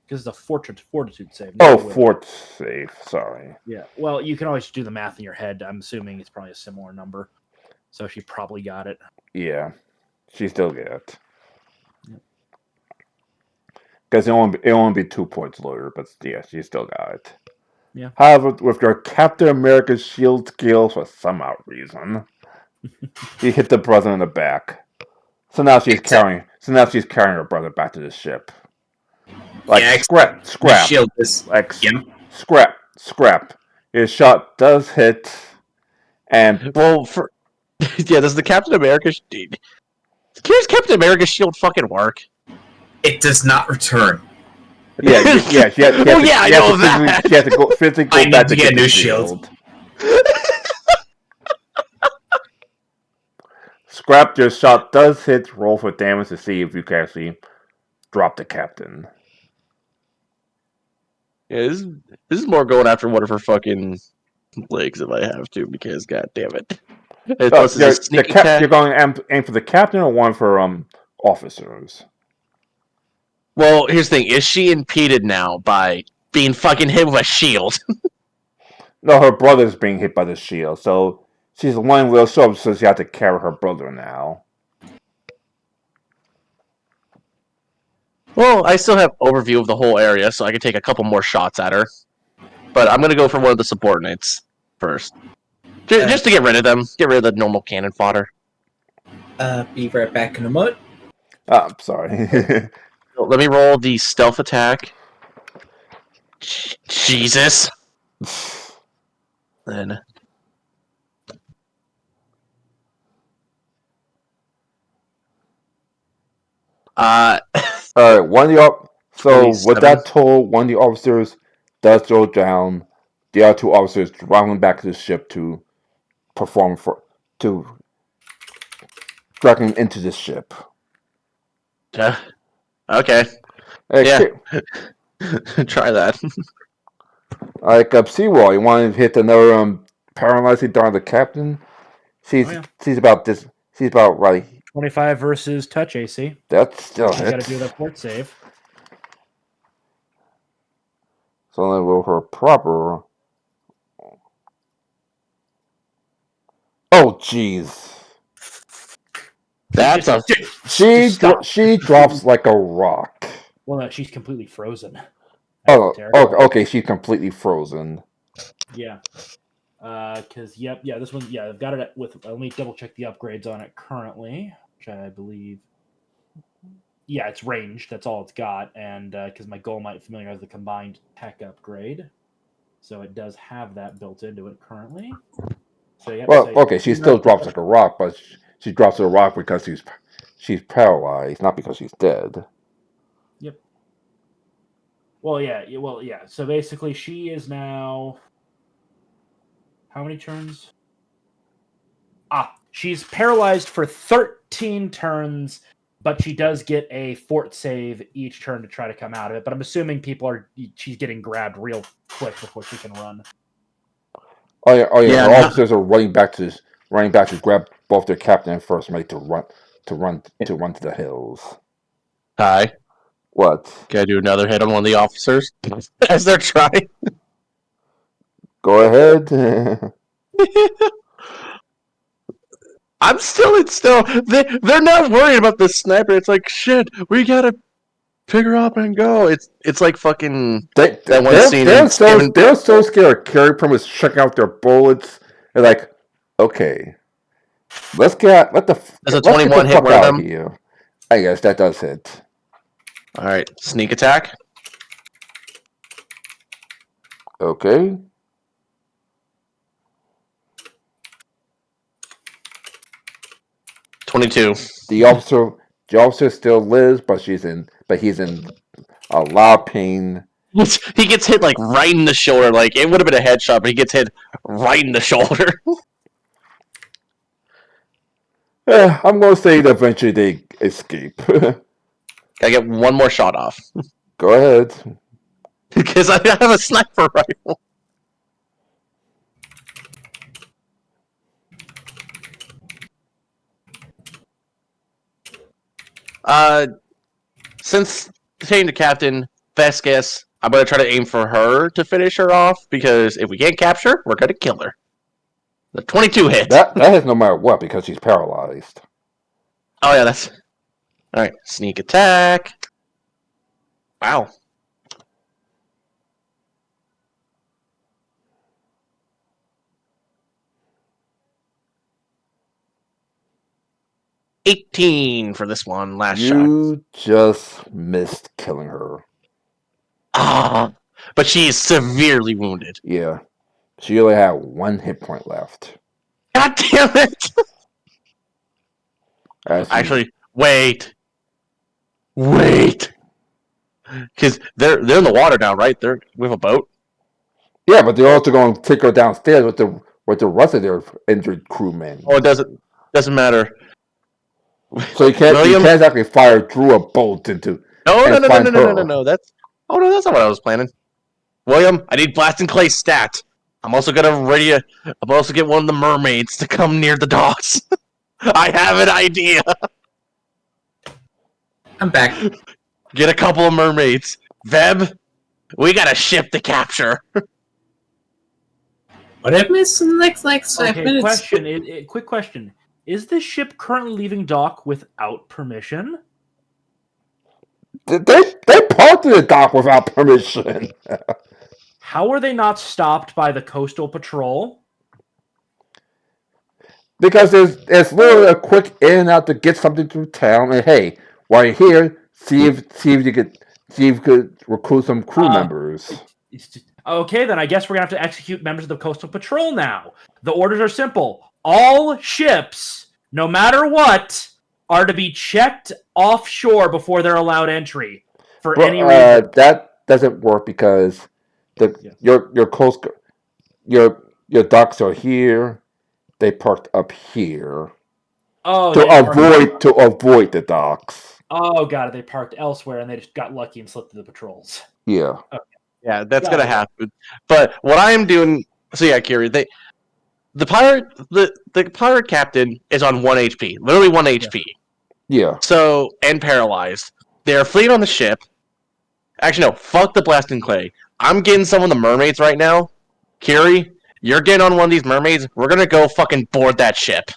Because it's a fortitude save. Fort save. Sorry. Yeah. Well, you can always do the math in your head. I'm assuming it's probably a similar number, so she probably got it. Yeah, she still got it. Because it won't be 2 points lower, but yeah, she still got it. Yeah. However, with your Captain America shield skills, for some odd reason, he hit the brother in the back. So now she's carrying her brother back to the ship. Like scrap. Shield is Scrap. His shot does hit, and does the Captain America? Does Captain America shield fucking work? It does not return. Yeah. I know that. She has to go physically I back need to get a new shield. Scrap, your shot does hit. Roll for damage to see if you can actually drop the captain. Yeah, this is more going after one of her fucking legs if I have to, because god damn it. And plus, is a sneak attack. You're going to aim for the captain or one for officers? Well, here's the thing: is she impeded now by being fucking hit with a shield? No, her brother's being hit by the shield, so she's one real show, so she has to carry her brother now. Well, I still have overview of the whole area, so I can take a couple more shots at her. But I'm gonna go for one of the subordinates first, just to get rid of them, get rid of the normal cannon fodder. Be right back in a moment. I'm sorry. Let me roll the stealth attack. Jesus. Then. Alright, one of the so with 27. that toll, one of the officers does go down. The other two officers driving back to the ship to drag him into the ship. Okay. Yeah. Try that. Like Seawall, you want to hit another paralyzing dart on the captain? She's about right. 25 versus touch AC. That's still You got to hit. do that fort save. So then roll her proper. Oh jeez. That's a. She drops like a rock. Well, no, she's completely frozen. Okay, she's completely frozen. Yeah. Because this one, I've got it with. Let me double check the upgrades on it currently, which I believe. Yeah, it's ranged. That's all it's got, and because my goal might familiarize the combined tech upgrade, so it does have that built into it currently. So okay, she still drops like a rock, but she drops a rock because she's paralyzed, not because she's dead. Yep. Well, yeah. So basically, she is now. How many turns? She's paralyzed for 13 turns, but she does get a fort save each turn to try to come out of it. But I'm assuming she's getting grabbed real quick before she can run. Oh yeah. The officers are running back to grab both their captain and first mate to run to the hills. Hi. What? Can I do another hit on one of the officers as they're trying? Go ahead. I'm still. They're not worried about the sniper. It's like shit. We gotta pick her up and go. It's like fucking that one scene. They're so scared. Carry permits checking out their bullets. They're like, okay, let's get Does a let's 21 get the hit fuck one of out them? here. I guess that does hit. All right, sneak attack. Okay. The officer still lives, but he's in a lot of pain. He gets hit like right in the shoulder. Like it would have been a headshot, but he gets hit right in the shoulder. I'm gonna say that eventually they escape. I get one more shot off Go ahead. because I have a sniper rifle. Since saying the captain, best guess, I'm gonna try to aim for her to finish her off because if we can't capture, we're gonna kill her. The 22 hit. That hits no matter what because she's paralyzed. Oh yeah, that's all right. Sneak attack. Wow. $18 for this one. Last shot. You just missed killing her. But she is severely wounded. Yeah. She only had 1 hit point left. God damn it! Actually, wait. Because they're in the water now, right? They're with a boat. Yeah, but they're also going to take her downstairs with the rest of their injured crewmen. Oh, it doesn't matter. So you can't William? exactly fire through a bolt into No, and find her. no. That's not what I was planning. William, I need Blast and Clay stat. I'm also get one of the mermaids to come near the docks. I have an idea. I'm back. Get a couple of mermaids. Veb, we got a ship to capture. What I missed in the next 5 Okay, minutes? quick question. Is this ship currently leaving dock without permission? They parked in the dock without permission. How are they not stopped by the coastal patrol? Because there's literally a quick in and out to get something through town. And hey, while you're here, see if you could recruit some crew members. Okay, then I guess we're gonna have to execute members of the coastal patrol now. The orders are simple: all ships, no matter what, are to be checked offshore before they're allowed entry for any reason. That doesn't work because your coast your docks are here. They parked up here Oh, to avoid the docks. Oh, got it. They parked elsewhere and they just got lucky and slipped through the patrols. Yeah. Okay. Yeah, that's gonna happen. But what I am doing, so yeah, Kiri, the pirate captain is on 1 HP, literally 1 HP. Yeah. So and paralyzed. They're fleeing on the ship. Actually, no, fuck the Blast and Clay. I'm getting some of the mermaids right now. Kiri, you're getting on one of these mermaids. We're gonna go fucking board that ship.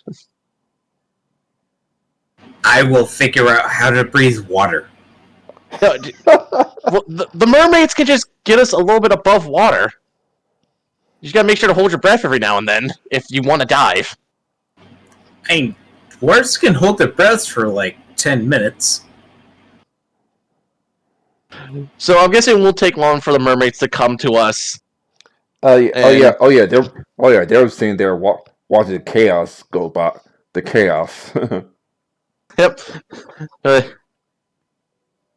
I will figure out how to breathe water. Well, the mermaids can just get us a little bit above water. You just gotta make sure to hold your breath every now and then if you want to dive. I mean, dwarves can hold their breaths for like 10 minutes. So I'm guessing it won't take long for the mermaids to come to us. They were sitting there watching the chaos go by. The chaos. Yep.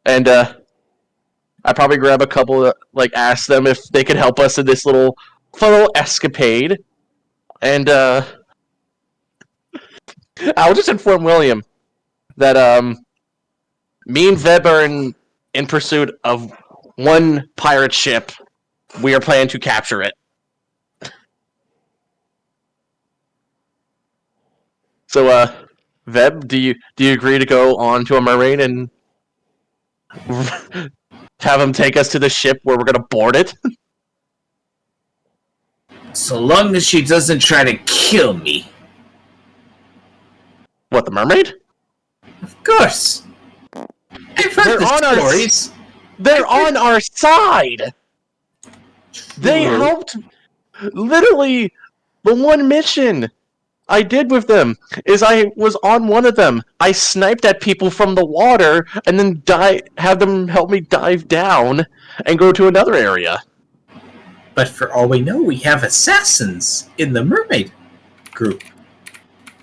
And I probably grab a couple, ask them if they could help us in this little escapade. And I'll just inform William that me and Veb are in pursuit of one pirate ship. We are planning to capture it. So, Veb, do you agree to go on to a mermaid and have him take us to the ship where we're gonna board it? So long as she doesn't try to kill me. What, the mermaid? Of course. I've heard the stories. They're on our side. They helped. Literally, the one mission I did with them is I was on one of them. I sniped at people from the water and then have them help me dive down and go to another area. But for all we know, we have assassins in the mermaid group.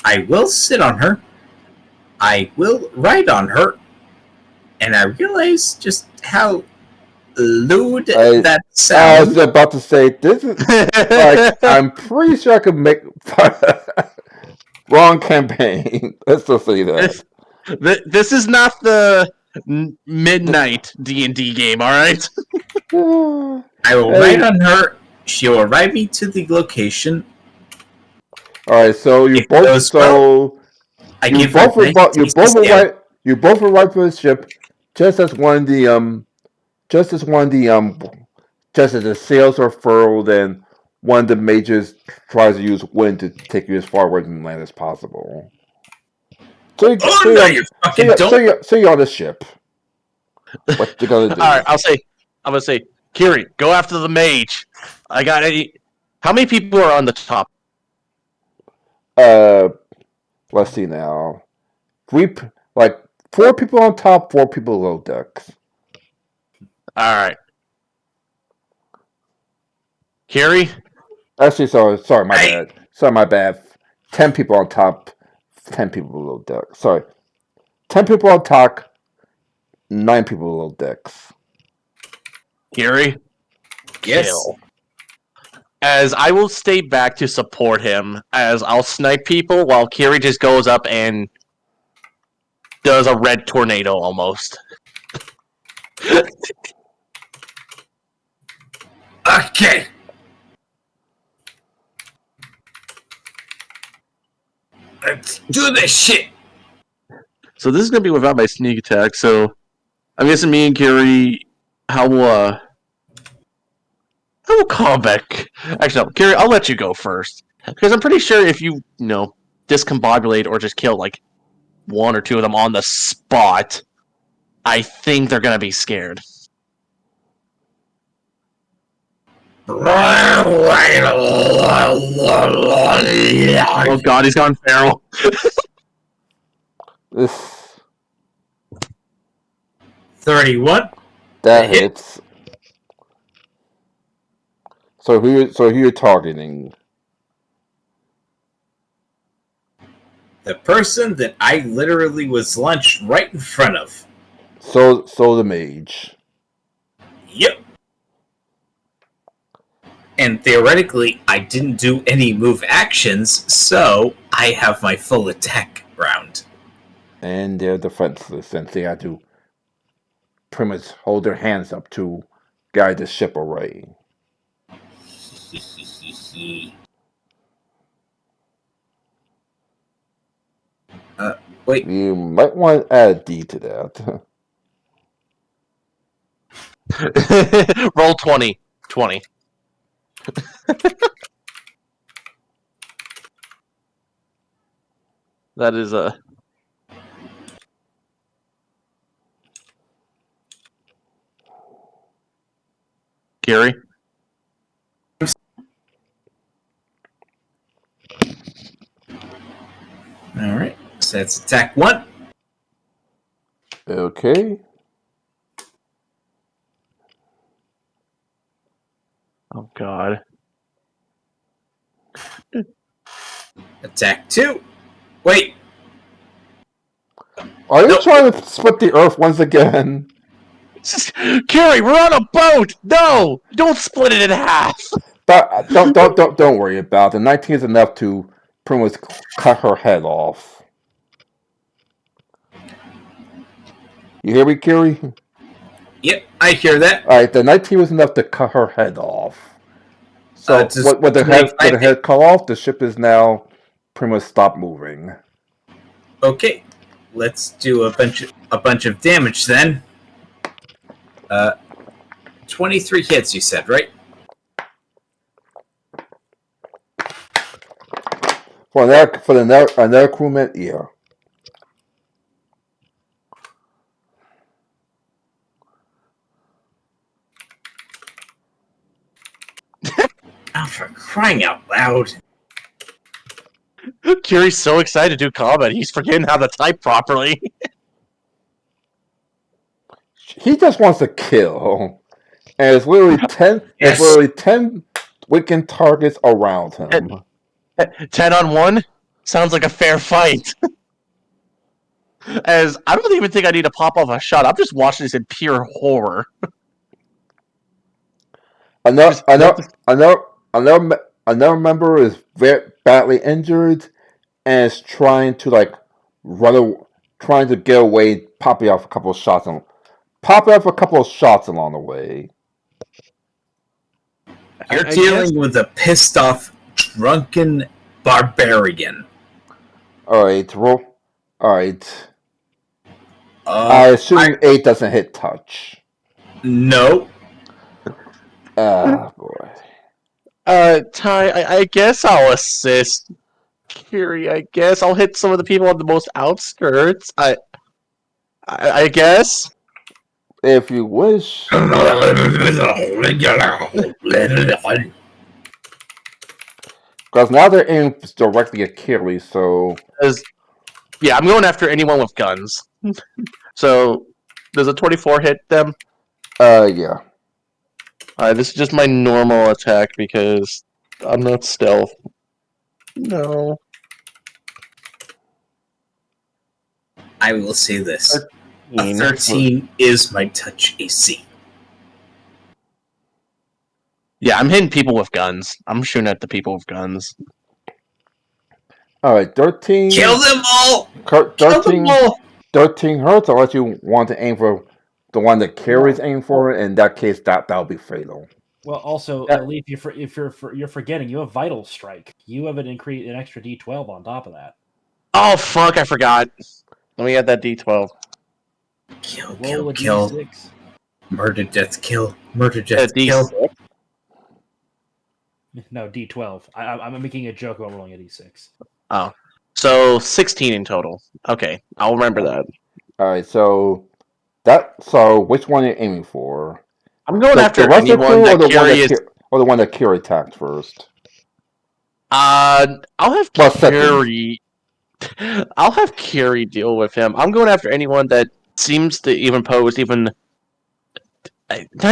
I will sit on her. I will ride on her. And I realize just how lewd that sounds. I was about to say, this is I'm pretty sure I could make wrong campaign. Let's just say that. This is not the midnight D&D game, all right? I will ride on her. She will ride me to the location. All right, so you both will ride for the ship, just as the sails are furled and one of the mages tries to use wind to take you as far away from land as possible. So you're on the ship. What you gonna do? All right, I'm gonna say, Kiri, go after the mage. I got any. How many people are on the top? Let's see now. 4 people on top, 4 people below decks. All right. Kiri? Actually, sorry, my bad. Sorry, my bad. 10 people on top, 10 people below decks. Sorry. 10 people on top, 9 people below decks. Kiri? Yes. Kill. As I will stay back to support him, as I'll snipe people while Kiri just goes up and does a red tornado almost. Okay. Let's do this shit. So this is gonna be without my sneak attack. So I'm guessing me and Gary, how will combat? Actually, no, Gary, I'll let you go first because I'm pretty sure if you discombobulate or just kill like one or two of them on the spot, I think they're gonna be scared. Oh God, he's gone feral. This 31. that hits. So who you're targeting? The person that I literally was lunched right in front of. So the mage. Yep. And theoretically, I didn't do any move actions, so I have my full attack round. And they're defenseless since they had to pretty much hold their hands up to guide the ship away. Wait. You might want to add a D to that. Roll 20. 20. That is a. Gary? Alright, so that's attack 1. Okay. Oh God. Attack 2. Wait. Are you trying to split the earth once again? Gary, we're on a boat! No! Don't split it in half! Don't worry about it. 19 is enough to pretty much cut her head off. You hear me, Kiri? Yep, I hear that. Alright, the 19 was enough to cut her head off. So with the head cut off, the ship is now pretty much stopped moving. Okay, let's do a bunch of damage then. 23 hits, you said, right? For another crewman, yeah. Oh, for crying out loud. Kiri's so excited to do combat, he's forgetting how to type properly. He just wants to kill. And it's literally 10 Yes. it's literally 10 wicked targets around him. 10 on 1? Sounds like a fair fight. As I don't even think I need to pop off a shot. I'm just watching this in pure horror. Another member is very badly injured and is trying to trying to get away, popping off a couple of shots along the way. You're dealing with a pissed off, drunken barbarian. Alright, roll. Alright. I assume 8 doesn't hit touch. No. Boy. Ty, I guess I'll assist. Kiri, I guess I'll hit some of the people on the most outskirts. I guess. If you wish. Because now they're aiming directly at Kiri, so. Yeah, I'm going after anyone with guns. So, does a 24 hit them? Yeah. This is just my normal attack because I'm not stealth. No. I will say this. A 13 is my touch AC. Yeah, I'm hitting people with guns. I'm shooting at the people with guns. Alright, 13. Kill them all! 13. Kill them all! 13 hurts unless you want to aim for the one that carries aim for it. In that case, that'll be fatal. Well, also, Yeah. Leaf, you're forgetting you have Vital Strike. You have an extra D12 on top of that. Oh fuck! I forgot. Let me add that D12. Kill, Roll a kill. D6. Murder, death, kill. Murder, death, kill. D6. No, D12. I'm making a joke about rolling a D6. Oh, so 16 in total. Okay, I'll remember that. All right, so which one are you aiming for? I'm going The after rest of the anyone crew, or that the one carries. or the one that Kira attacked first? I'll have Well, second. Carrie. I'll have Carrie deal with him. I'm going after anyone that seems to even pose not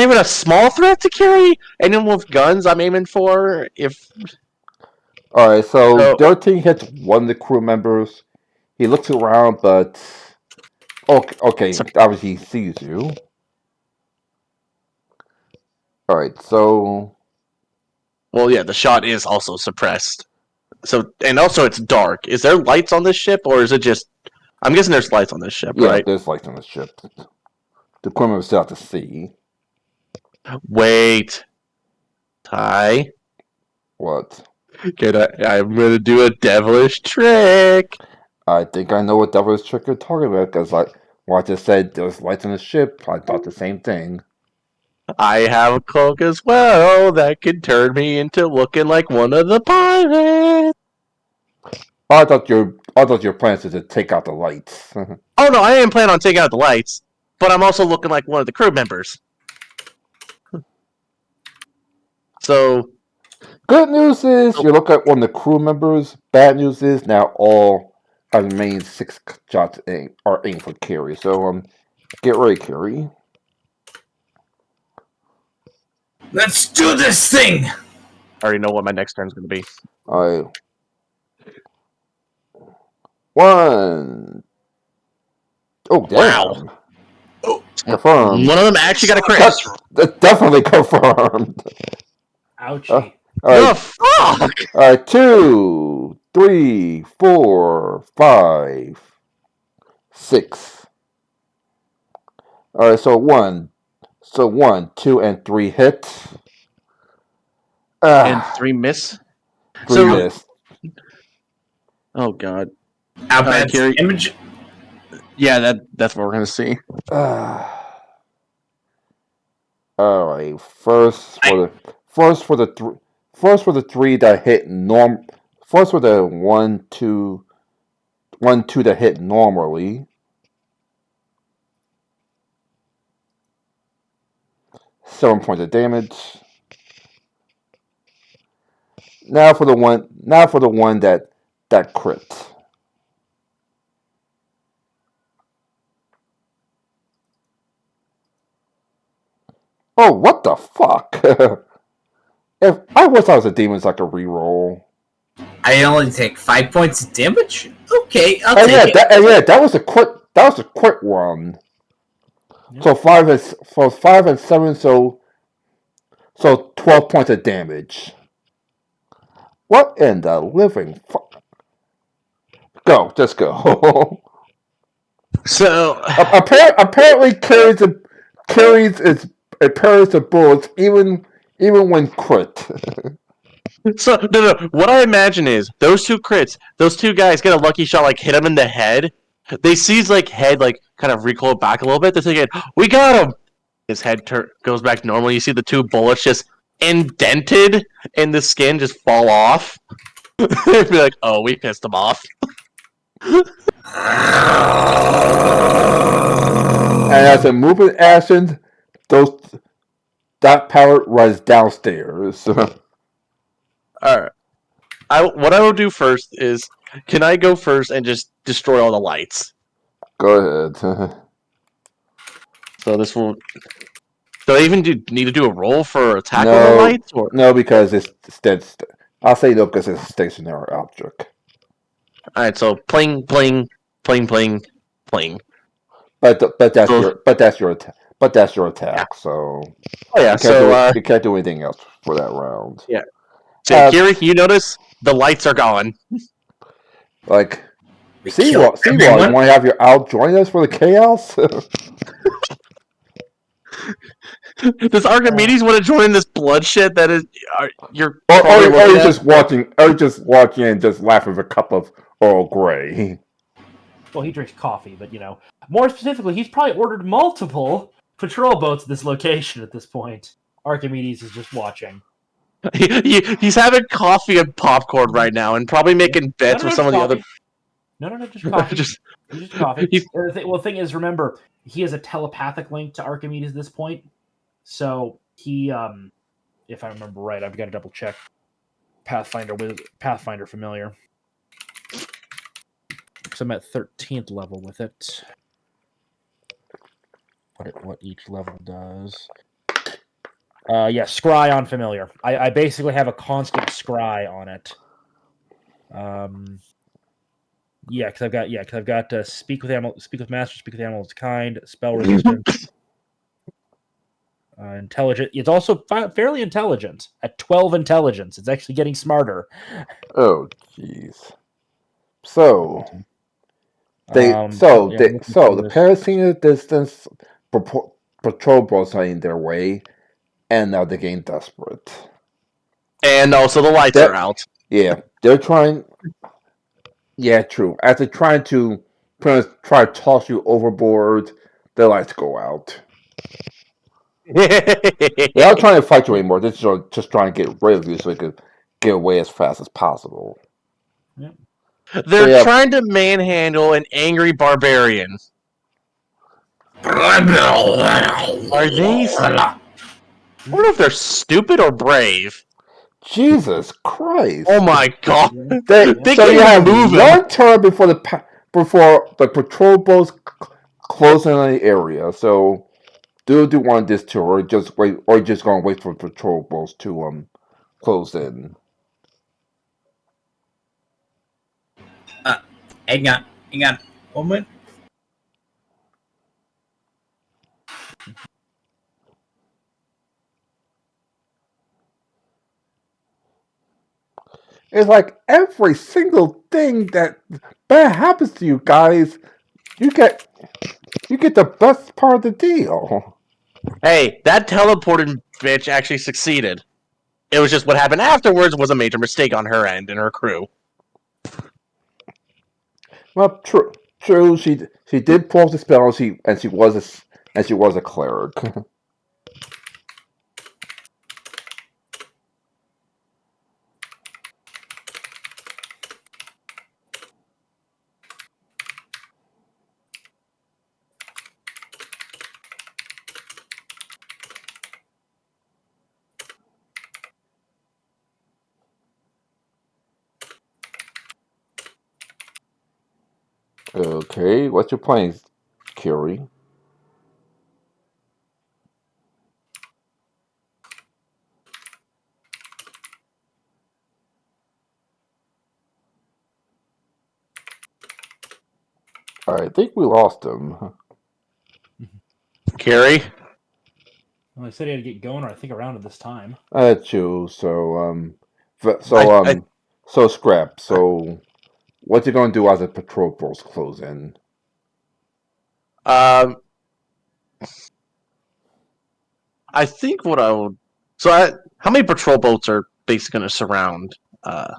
even a small threat to Carrie. Anyone with guns, I'm aiming for. All right, so So- 13 hits one of the crew members. He looks around, but okay, obviously he sees you. All right, so Well, yeah, the shot is also suppressed. So, and also it's dark. Is there lights on this ship, or is it just? I'm guessing there's lights on this ship, yeah, right? there's lights on the ship. The crew members still have to see. Wait, Ty. What? I'm gonna do a devilish trick. I think I know what devil's trick you're talking about, because I just said there's lights on the ship. I thought the same thing. I have a cloak as well that can turn me into looking like one of the pirates. I thought your plan was to take out the lights. Oh no, I didn't plan on taking out the lights, but I'm also looking like one of the crew members. So, Good news is you look at one of the crew members. Bad news is now all of the main 6 shots are aimed for Carrie. So get ready, Carrie. Let's do this thing! I already know what my next turn's gonna be. Alright. 1. Oh damn! Wow. Oh. Confirmed. One of them actually got a crit. That's definitely confirmed. Ouchie. The fuck? Alright, 2, 3, 4, 5, 6. Alright, so 1, 2, and 3 hits. And 3 miss. 3 miss. Oh god. How bad Carrie. damage? Yeah, that's what we're gonna see. Alright, first for the 3 that hit first for the 1, 2 that hit normally. 7 points of damage. Now for the one that crit. Oh, what the fuck? If I wish I was a demon so I could reroll. I only take 5 points of damage? Okay, I'll take it. That was a quick one. Yeah. So 5 and 7, so 12 points of damage. What in the living fuck? Go, just go. So apparently carries the bullets even when crit. So no. What I imagine is those 2 crits, those 2 guys get a lucky shot, like hit him in the head. They see his head kind of recoil back a little bit. They're thinking, "We got him." His head goes back normal. You see the 2 bullets just indented, and the skin just fall off. They'd be like, "Oh, we pissed him off." And as a movement action, that pallet runs downstairs. Alright. What I will do first is, can I go first and just destroy all the lights? Go ahead. So this will. Do I even need to do a roll for attack on the No, lights? Or? no, because it's I'll say no because it's a stationary object. Alright, so pling, pling, pling, pling, pling. But that's your attack. Yeah. So Oh yeah, you can't do anything else for that round. Yeah. So Kiri, you notice the lights are gone. Like We See kill what? You everyone. want to have your owl join us for the chaos? Does Archimedes want to join this bloodshed that is you're or, probably or looking you're at? just watching, and just laughing with a cup of Earl Grey. Well, he drinks coffee, but more specifically, he's probably ordered multiple patrol boats at this location at this point. Archimedes is just watching. He's having coffee and popcorn right now, and probably making bets with some of the other. No, just coffee. just Just coffee. he's The thing is, remember, he has a telepathic link to Archimedes at this point. So he, if I remember right, I've got to double check. Pathfinder familiar. Because I'm at 13th level with it. What each level does. Yeah, scry on familiar. I basically have a constant scry on it. Yeah, because I've got speak with master, speak with animals kind, spell resistance, intelligent. It's also fairly intelligent at 12 intelligence. It's actually getting smarter. Oh, jeez. So I'm looking through the this. pair seen a distance patrol boats are in their way, and now they're getting desperate. and also the lights are out. Yeah, they're trying. Yeah, true. As they're trying to try to toss you overboard, the lights go out. They're not trying to fight you anymore. They're just trying to get rid of you so they could get away as fast as possible. Yep. They're trying to manhandle an angry barbarian. Are they? I don't know if they're stupid or brave. Jesus Christ! Oh my god! They So you have one turn before the patrol boats close in on the area. So do one this tour, or just wait, or just gonna wait for patrol boats to close in. Hang on. Moment. It's like every single thing that bad happens to you guys, you get the best part of the deal. Hey, that teleporting bitch actually succeeded. It was just what happened afterwards was a major mistake on her end and her crew. Well, true. She did pull off the spell. And she was a cleric. Okay, what's your plan, Curie? I think we lost him. Carrie? Well, I said he had to get going, or I think around at this time. That's you. So Scrap. So, what's you gonna do as the patrol boats close in? I think what I would. How many patrol boats are basically going to surround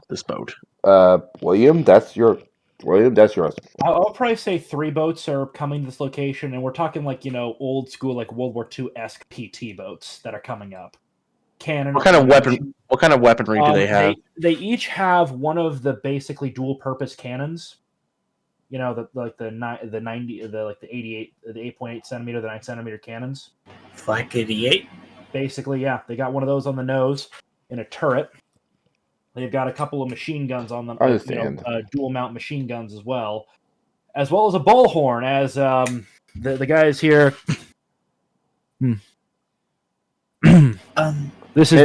this boat? William, that's yours. I'll probably say 3 boats are coming to this location, and we're talking old school, like World War II-esque PT boats that are coming up. Cannon. What kind of weapon? What kind of weaponry do they have? They each have one of the basically dual-purpose cannons. The 90, the 88, the 8.8 centimeter, the 9 centimeter cannons. Flak 88. Basically, yeah, they got one of those on the nose in a turret. They've got a couple of machine guns on them. I understand. Dual mount machine guns as well as a bullhorn. As the guys here. This is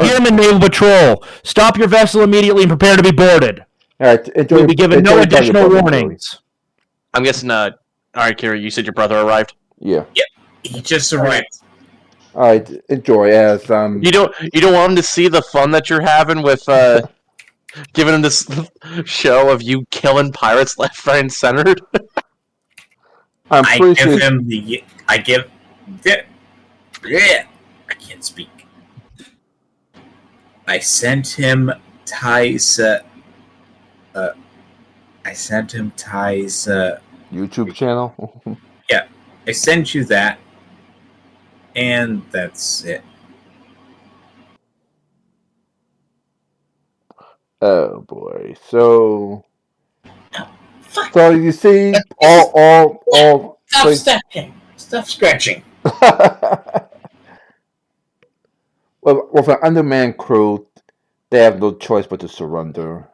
German Naval Patrol. Stop your vessel immediately and prepare to be boarded. All right, We'll be given no additional warnings. I'm guessing. All right, Kira, you said your brother arrived. Yeah. Yep, he just arrived. All right, enjoy. As You don't want him to see the fun that you're having with Giving him this show of you killing pirates left, right, and centered. I'm I pretty give sure. him the. I give. Yeah, I can't speak. I sent him Ty's. I sent him Ty's. YouTube channel. Yeah, I sent you that, and that's it. Oh boy. So Fuck! you see This is all stop play. stepping. Stop scratching. With an undermanned crew, they have no choice but to surrender.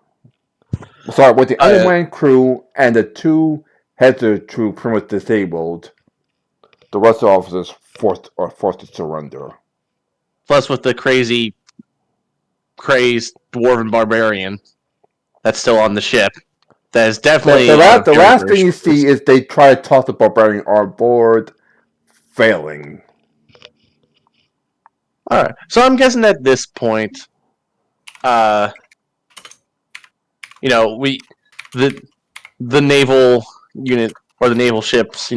Sorry, with the undermanned crew and the two heads of the crew pretty much disabled, the rest of the officers are forced to surrender. Plus, with the crazed dwarven barbarian that's still on the ship, that is definitely The very, last very thing you see is they try to toss the barbarian on board, failing. All right, so I'm guessing at this point, the the naval unit or the naval ships,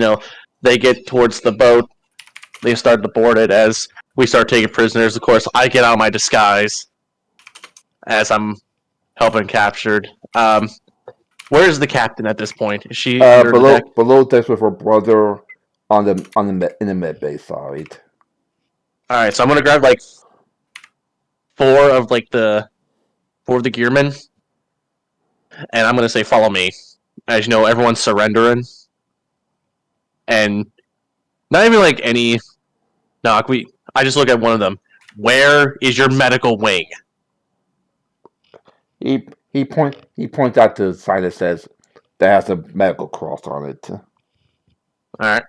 they get towards the boat, they start to board it as we start taking prisoners. Of course, I get out of my disguise as I'm helping captured. Where's the captain at this point? Is she under the deck? Below decks with her brother in the mid base side. All right, so I'm gonna grab like four of the gearmen, and I'm gonna say, "Follow me." As you know, everyone's surrendering, and not even like any knock. I just look at one of them. Where is your medical wing? He points out to the sign that says that has a medical cross on it. All right,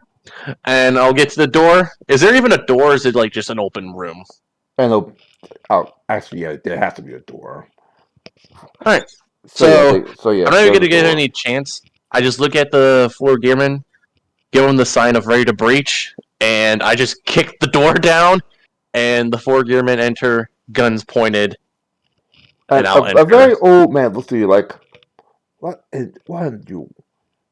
and I'll get to the door. Is there even a door? Or is it like just an open room? And actually, yeah, there has to be a door. All right, So I'm not even gonna get any chance. I just look at the four gearmen, give them the sign of ready to breach, and I just kick the door down, and the four gearmen enter, guns pointed, and I'll enter. A very old man looks at you like, what are you?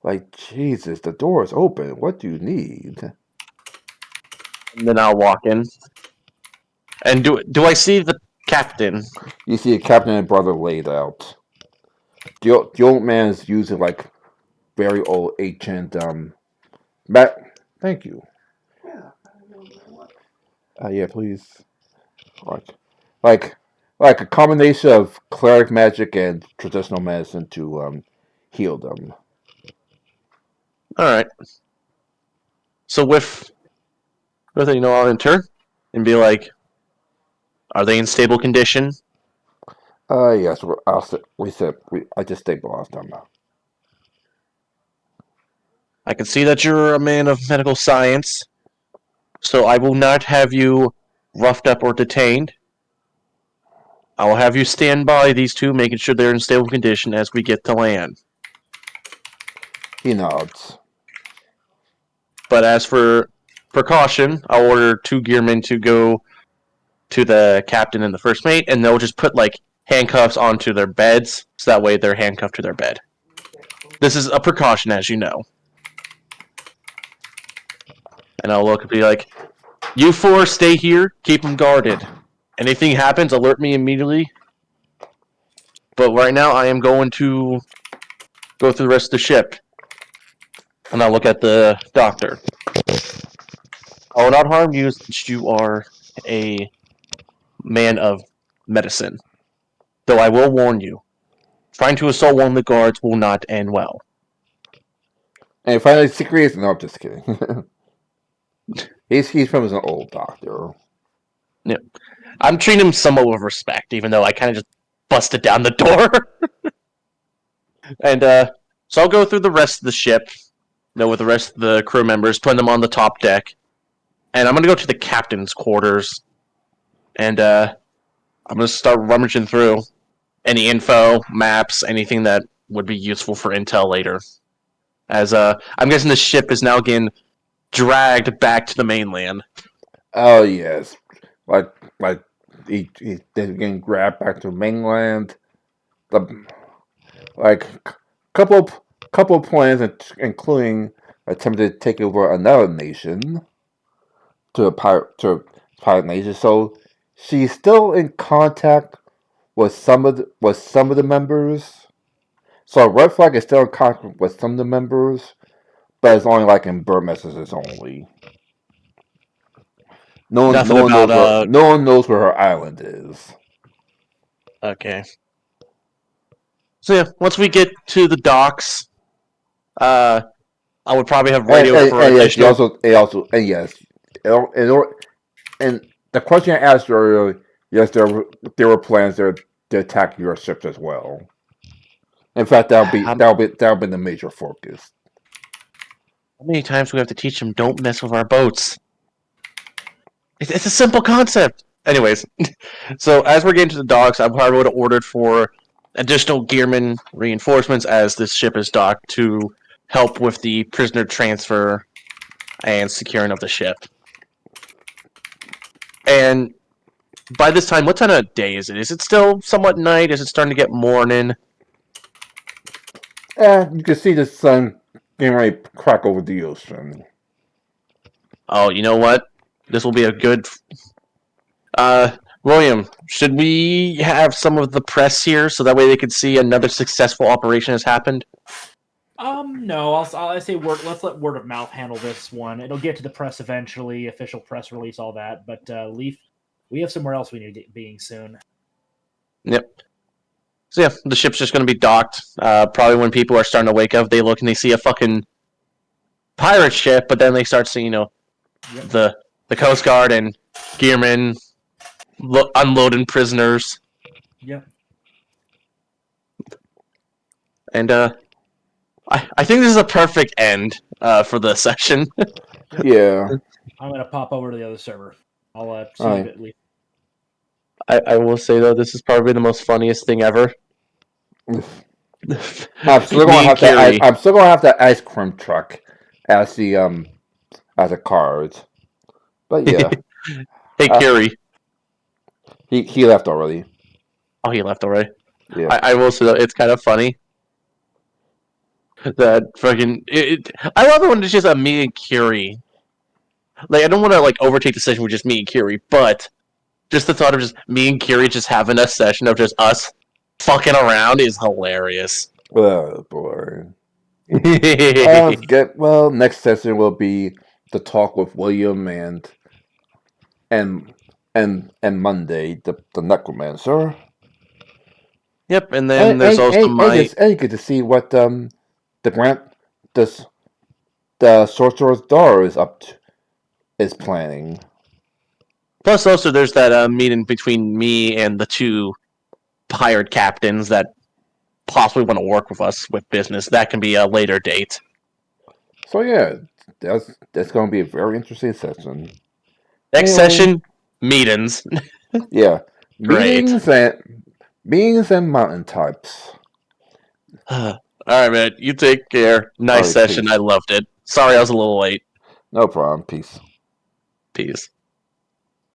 Like, Jesus, the door is open. What do you need? And then I'll walk in. And do I see the captain? You see a captain and brother laid out. The old man is using like very old ancient thank you. Yeah, please. Like, like, like a combination of cleric magic and traditional medicine to heal them. All right. So with that, I'll enter and be like, "Are they in stable condition?" Yes, I just stabilized them. I can see that you're a man of medical science, so I will not have you roughed up or detained. I will have you stand by these two, making sure they're in stable condition as we get to land. He nods. But as for precaution, I'll order two gearmen to go to the captain and the first mate, and they'll just put like handcuffs onto their beds, so that way they're handcuffed to their bed. This is a precaution, as you know. And I'll look and be like, "You four stay here, keep them guarded. Anything happens, alert me immediately. But right now, I am going to go through the rest of the ship." And I'll look at the doctor. "I will not harm you since you are a man of medicine. Though I will warn you, trying to assault one of the guards will not end well." And finally, secret. No, I'm just kidding. he's from an old doctor. Yeah. I'm treating him somewhat with respect, even though I kind of just busted down the door. And so I'll go through the rest of the ship, with the rest of the crew members, putting them on the top deck. And I'm going to go to the captain's quarters. And I'm going to start rummaging through any info, maps, anything that would be useful for intel later. As I'm guessing the ship is now getting dragged back to the mainland. Oh yes, like they're getting grabbed back to mainland. like couple plans, including attempting to take over another nation to a pirate nation. So she's still in contact with some of the members. So Red Flag is still in contact with some of the members, but it's only like in bird messages only. Nothing about no one knows where her island is. Okay. So yeah, once we get to the docks, I would probably have radio for And yes, additional. and yes, and the question I asked earlier, yes, there were plans there to attack your ships as well. In fact, How that'll be the major focus. many times do we have to teach them don't mess with our boats? It's a simple concept. Anyways, so as we're getting to the docks, I probably would have ordered for additional gearman reinforcements as this ship is docked to help with the prisoner transfer and securing of the ship. And by this time, what time of day is it? Is it still somewhat night? Is it starting to get morning? You can see the sun getting ready to crack over the ocean. Oh, you know what? This will be a good. William, should we have some of the press here so that way they can see another successful operation has happened? No, I'll say let's let word of mouth handle this one. It'll get to the press eventually, official press release, all that. But Leaf, we have somewhere else we need to get being soon. Yep. So yeah, the ship's just going to be docked. Probably when people are starting to wake up, they look and they see a fucking pirate ship, but then they start seeing, yep, the Coast Guard and Gearmen unloading prisoners. Yep. And I think this is a perfect end for the session. Yeah. I'm gonna pop over to the other server. I'll see All you a right. bit, Leaf. I will say though, this is probably the most funniest thing ever. I'm still Me and Kiri. gonna have the ice cream truck as the card. But yeah, Hey, Kiri. he left already. Oh, he left already. Yeah. I will say though, it's kind of funny that fucking. I love it when it's just a me and Kiri. Like, I don't want to like overtake the session with just me and Kiri, but just the thought of just me and Kiri just having a session of just us fucking around is hilarious. Oh boy. Hey, Let's get next session will be the talk with William and Monday, the necromancer. yep, and then there's also my. And you get to see what the grant this the sorcerer's daughter is planning. Plus, also there's that meeting between me and the two pirate captains that possibly want to work with us with business. That can be a later date. So yeah, that's going to be a very interesting session. Next Anyway, session, meetings. Yeah, Great. meetings and mountain types. All right, man. You take care. Nice Alright, session. peace. I loved it. Sorry I was a little late. No problem. Peace. Peace.